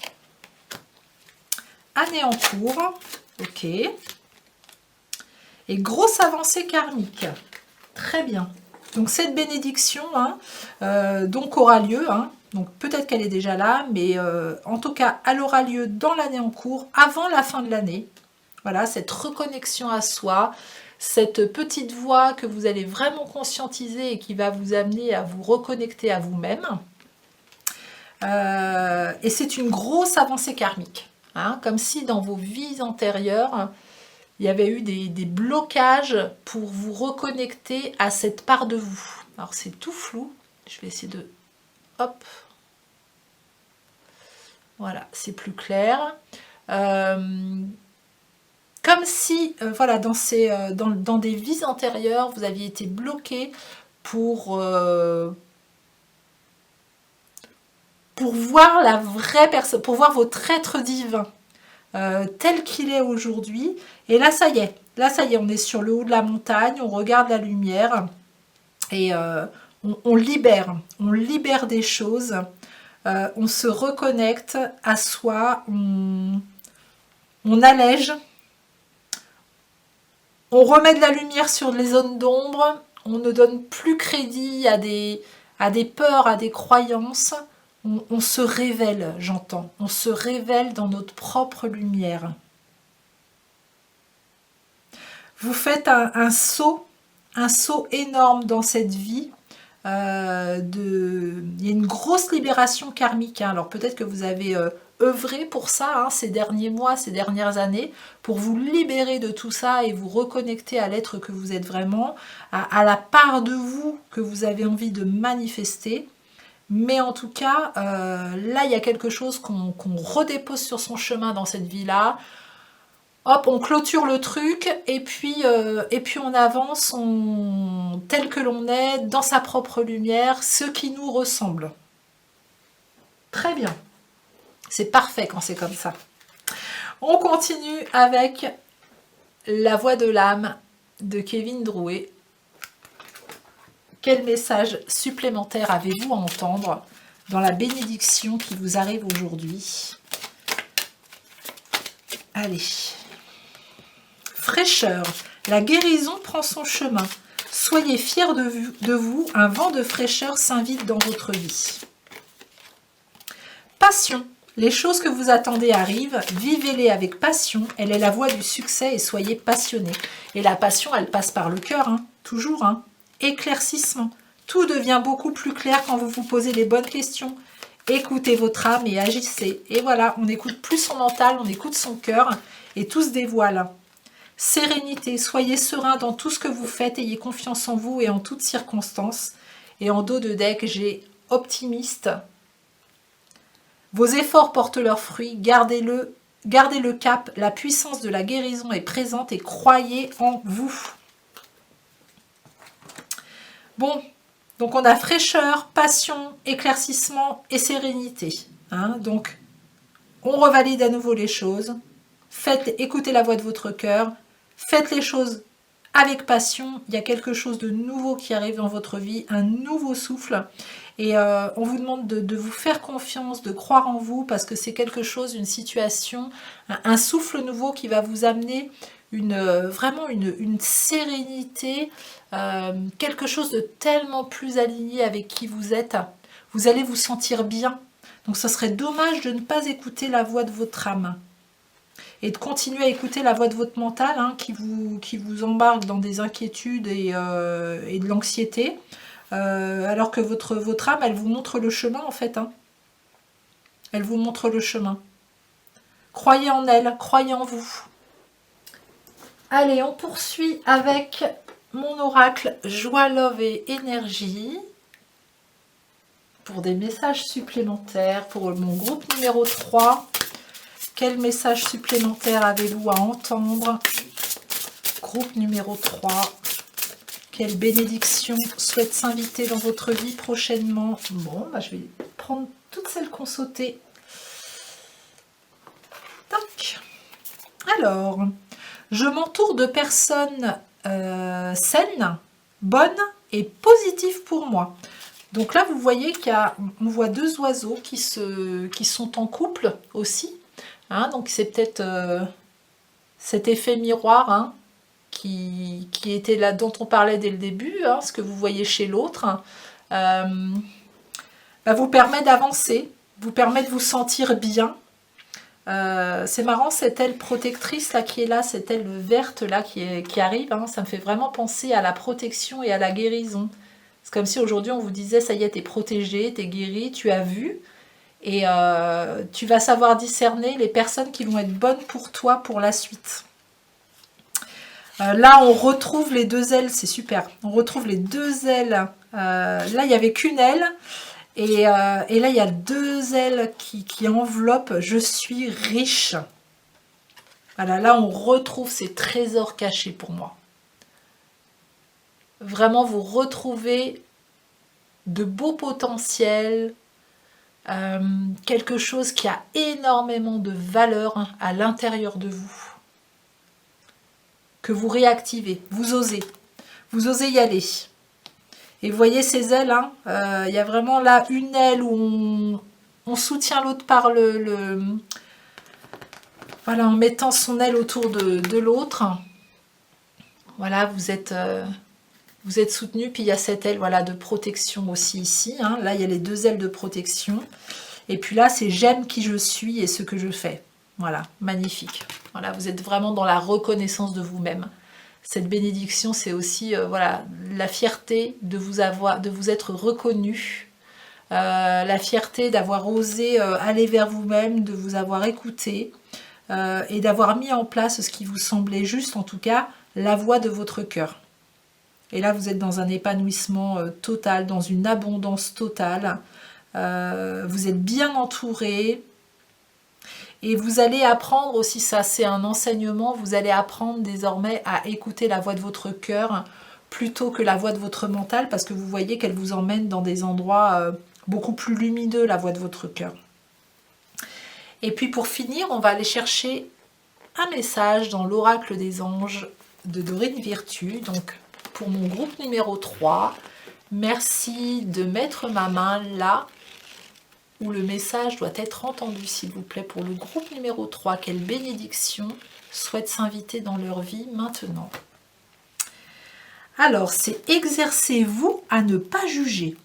Année en cours, ok. Et grosse avancée karmique, très bien. Donc cette bénédiction donc aura lieu, donc peut-être qu'elle est déjà là, mais en tout cas elle aura lieu dans l'année en cours, avant la fin de l'année. Voilà, cette reconnexion à soi, cette petite voix que vous allez vraiment conscientiser et qui va vous amener à vous reconnecter à vous-même. Et c'est une grosse avancée karmique, comme si dans vos vies antérieures, il y avait eu des blocages pour vous reconnecter à cette part de vous. Alors c'est tout flou, je vais essayer de... Hop. Voilà, c'est plus clair. Comme si, voilà, dans des vies antérieures, vous aviez été bloqué pour voir la vraie personne, pour voir votre être divin. Tel qu'il est aujourd'hui. Et là, ça y est, on est sur le haut de la montagne, on regarde la lumière et on libère des choses, on se reconnecte à soi, on allège, on remet de la lumière sur les zones d'ombre, on ne donne plus crédit à des peurs, à des croyances. On se révèle, j'entends. On se révèle dans notre propre lumière. Vous faites un saut énorme dans cette vie. Il y a une grosse libération karmique. Alors peut-être que vous avez œuvré pour ça ces derniers mois, ces dernières années, pour vous libérer de tout ça et vous reconnecter à l'être que vous êtes vraiment, à la part de vous que vous avez envie de manifester. Mais en tout cas, là, il y a quelque chose qu'on redépose sur son chemin dans cette vie-là. Hop, on clôture le truc et puis on avance tel que l'on est, dans sa propre lumière, ce qui nous ressemble. Très bien. C'est parfait quand c'est comme ça. On continue avec la voix de l'âme de Kevin Drouet. Quel message supplémentaire avez-vous à entendre dans la bénédiction qui vous arrive aujourd'hui? Allez. Fraîcheur. La guérison prend son chemin. Soyez fiers de vous. Un vent de fraîcheur s'invite dans votre vie. Passion. Les choses que vous attendez arrivent. Vivez-les avec passion. Elle est la voie du succès et soyez passionnés. Et la passion, elle passe par le cœur, toujours, Éclaircissement. Tout devient beaucoup plus clair quand vous vous posez les bonnes questions. Écoutez votre âme et agissez. Et voilà, on n'écoute plus son mental, on écoute son cœur et tout se dévoile. Sérénité, soyez serein dans tout ce que vous faites, ayez confiance en vous et en toutes circonstances. Et en dos de deck, j'ai optimiste. Vos efforts portent leurs fruits, gardez le cap, la puissance de la guérison est présente et croyez en vous. Bon, donc on a fraîcheur, passion, éclaircissement et sérénité. Donc, on revalide à nouveau les choses. Écoutez la voix de votre cœur. Faites les choses avec passion. Il y a quelque chose de nouveau qui arrive dans votre vie, un nouveau souffle. Et on vous demande de vous faire confiance, de croire en vous, parce que c'est quelque chose, une situation, un souffle nouveau qui va vous amener vraiment une sérénité, quelque chose de tellement plus aligné avec qui vous êtes. Vous allez vous sentir bien. Donc ça serait dommage de ne pas écouter la voix de votre âme. Et de continuer à écouter la voix de votre mental qui vous embarque dans des inquiétudes et de l'anxiété. Alors que votre âme, elle vous montre le chemin en fait. Elle vous montre le chemin. Croyez en elle, croyez en vous. Allez, on poursuit avec mon oracle Joie, Love et Énergie. Pour des messages supplémentaires, pour mon groupe numéro 3. Quel message supplémentaire avez-vous à entendre? Groupe numéro 3. Quelle bénédiction souhaite s'inviter dans votre vie prochainement? Bon, je vais prendre toutes celles qu'on sautait. Tac. Alors, je m'entoure de personnes saines, bonnes et positives pour moi. Donc là, vous voyez qu'on voit deux oiseaux qui sont en couple aussi. Donc c'est peut-être cet effet miroir qui était là, dont on parlait dès le début, ce que vous voyez chez l'autre, vous permet d'avancer, vous permet de vous sentir bien. C'est marrant, cette aile protectrice là qui est là, cette aile verte là qui arrive, ça me fait vraiment penser à la protection et à la guérison. C'est comme si aujourd'hui on vous disait ça y est, t'es protégé, t'es guéri, tu as vu. Et tu vas savoir discerner les personnes qui vont être bonnes pour toi pour la suite. Là, on retrouve les deux ailes, c'est super. On retrouve les deux ailes. Là, il n'y avait qu'une aile. Et là, il y a deux ailes qui enveloppent « Je suis riche ». Voilà, là, on retrouve ces trésors cachés pour moi. Vraiment, vous retrouvez de beaux potentiels, quelque chose qui a énormément de valeur à l'intérieur de vous, que vous réactivez, vous osez y aller. Et vous voyez ces ailes, y a vraiment là une aile où on soutient l'autre par voilà, en mettant son aile autour de l'autre. Voilà, vous êtes soutenu, puis il y a cette aile de protection aussi ici. Là, il y a les deux ailes de protection. Et puis là, c'est j'aime qui je suis et ce que je fais. Voilà, magnifique. Voilà, vous êtes vraiment dans la reconnaissance de vous-même. Cette bénédiction, c'est aussi la fierté de vous être reconnu. La fierté d'avoir osé aller vers vous-même, de vous avoir écouté et d'avoir mis en place ce qui vous semblait juste, en tout cas, la voix de votre cœur. Et là, vous êtes dans un épanouissement total, dans une abondance totale. Vous êtes bien entouré. Et vous allez apprendre aussi, ça c'est un enseignement, vous allez apprendre désormais à écouter la voix de votre cœur plutôt que la voix de votre mental, parce que vous voyez qu'elle vous emmène dans des endroits beaucoup plus lumineux, la voix de votre cœur. Et puis pour finir, on va aller chercher un message dans l'oracle des anges de Dorine Virtue. Donc pour mon groupe numéro 3, merci de mettre ma main là où le message doit être entendu, s'il vous plaît, pour le groupe numéro 3. Quelle bénédiction souhaite s'inviter dans leur vie maintenant? Alors, c'est exercez-vous à ne pas juger.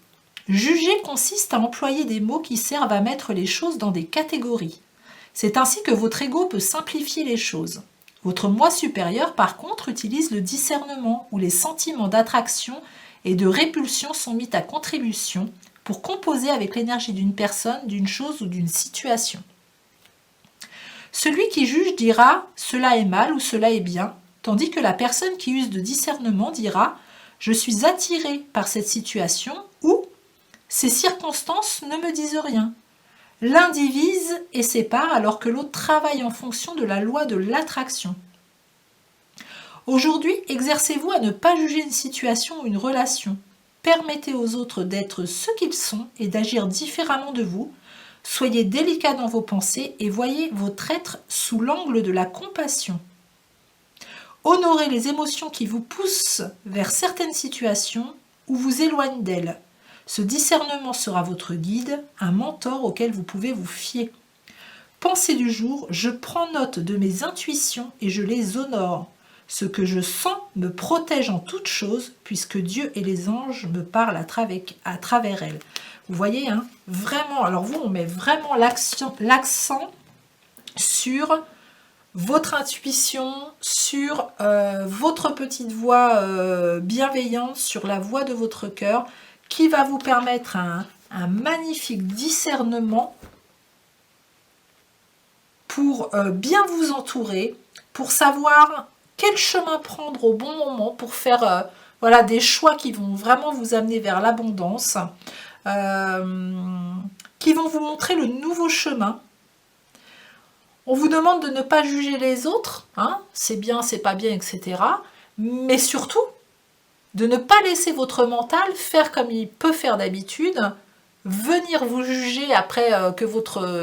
Juger consiste à employer des mots qui servent à mettre les choses dans des catégories. C'est ainsi que votre ego peut simplifier les choses. Votre moi supérieur, par contre, utilise le discernement, où les sentiments d'attraction et de répulsion sont mis à contribution pour composer avec l'énergie d'une personne, d'une chose ou d'une situation. Celui qui juge dira « cela est mal » ou « cela est bien », tandis que la personne qui use de discernement dira « je suis attiré par cette situation » ou « ces circonstances ne me disent rien ». L'un divise et sépare alors que l'autre travaille en fonction de la loi de l'attraction. Aujourd'hui, exercez-vous à ne pas juger une situation ou une relation. Permettez aux autres d'être ce qu'ils sont et d'agir différemment de vous. Soyez délicat dans vos pensées et voyez votre être sous l'angle de la compassion. Honorez les émotions qui vous poussent vers certaines situations ou vous éloignent d'elles. Ce discernement sera votre guide, un mentor auquel vous pouvez vous fier. Pensée du jour, je prends note de mes intuitions et je les honore. Ce que je sens me protège en toutes choses, puisque Dieu et les anges me parlent à travers elles. Vous voyez, hein, vraiment, alors vous, on met vraiment l'accent sur votre intuition, sur votre petite voix bienveillante, sur la voix de votre cœur, qui va vous permettre un magnifique discernement pour bien vous entourer, pour savoir quel chemin prendre au bon moment, pour faire voilà, des choix qui vont vraiment vous amener vers l'abondance, qui vont vous montrer le nouveau chemin. On vous demande de ne pas juger les autres, hein, c'est bien, c'est pas bien, etc. Mais surtout, de ne pas laisser votre mental faire comme il peut faire d'habitude, venir vous juger après que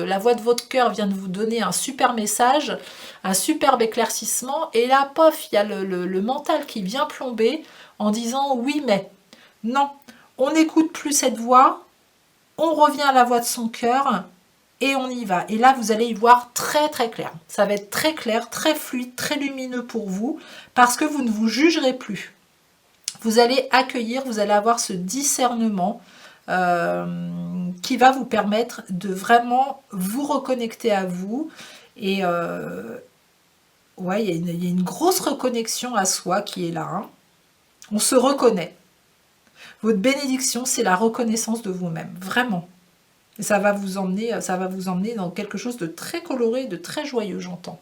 la voix de votre cœur vient de vous donner un super message, un superbe éclaircissement, et là, pof, il y a le mental qui vient plomber en disant oui, mais non, on n'écoute plus cette voix, on revient à la voix de son cœur, et on y va. Et là, vous allez y voir très très clair. Ça va être très clair, très fluide, très lumineux pour vous, parce que vous ne vous jugerez plus. Vous allez accueillir, vous allez avoir ce discernement qui va vous permettre de vraiment vous reconnecter à vous. Et ouais, il y a une grosse reconnexion à soi qui est là. Hein. On se reconnaît. Votre bénédiction, c'est la reconnaissance de vous-même, vraiment. Et ça va vous emmener dans quelque chose de très coloré, de très joyeux, j'entends.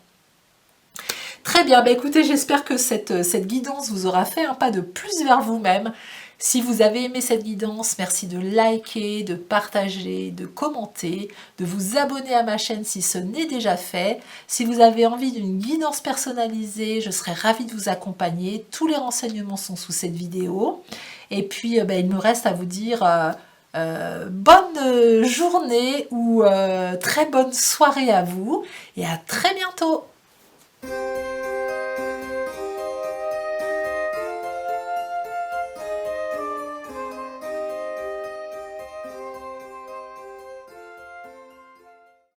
Très bien, bah écoutez, j'espère que cette guidance vous aura fait un pas de plus vers vous-même. Si vous avez aimé cette guidance, merci de liker, de partager, de commenter, de vous abonner à ma chaîne si ce n'est déjà fait. Si vous avez envie d'une guidance personnalisée, je serai ravie de vous accompagner. Tous les renseignements sont sous cette vidéo. Et puis, il me reste à vous dire bonne journée ou très bonne soirée à vous et à très bientôt.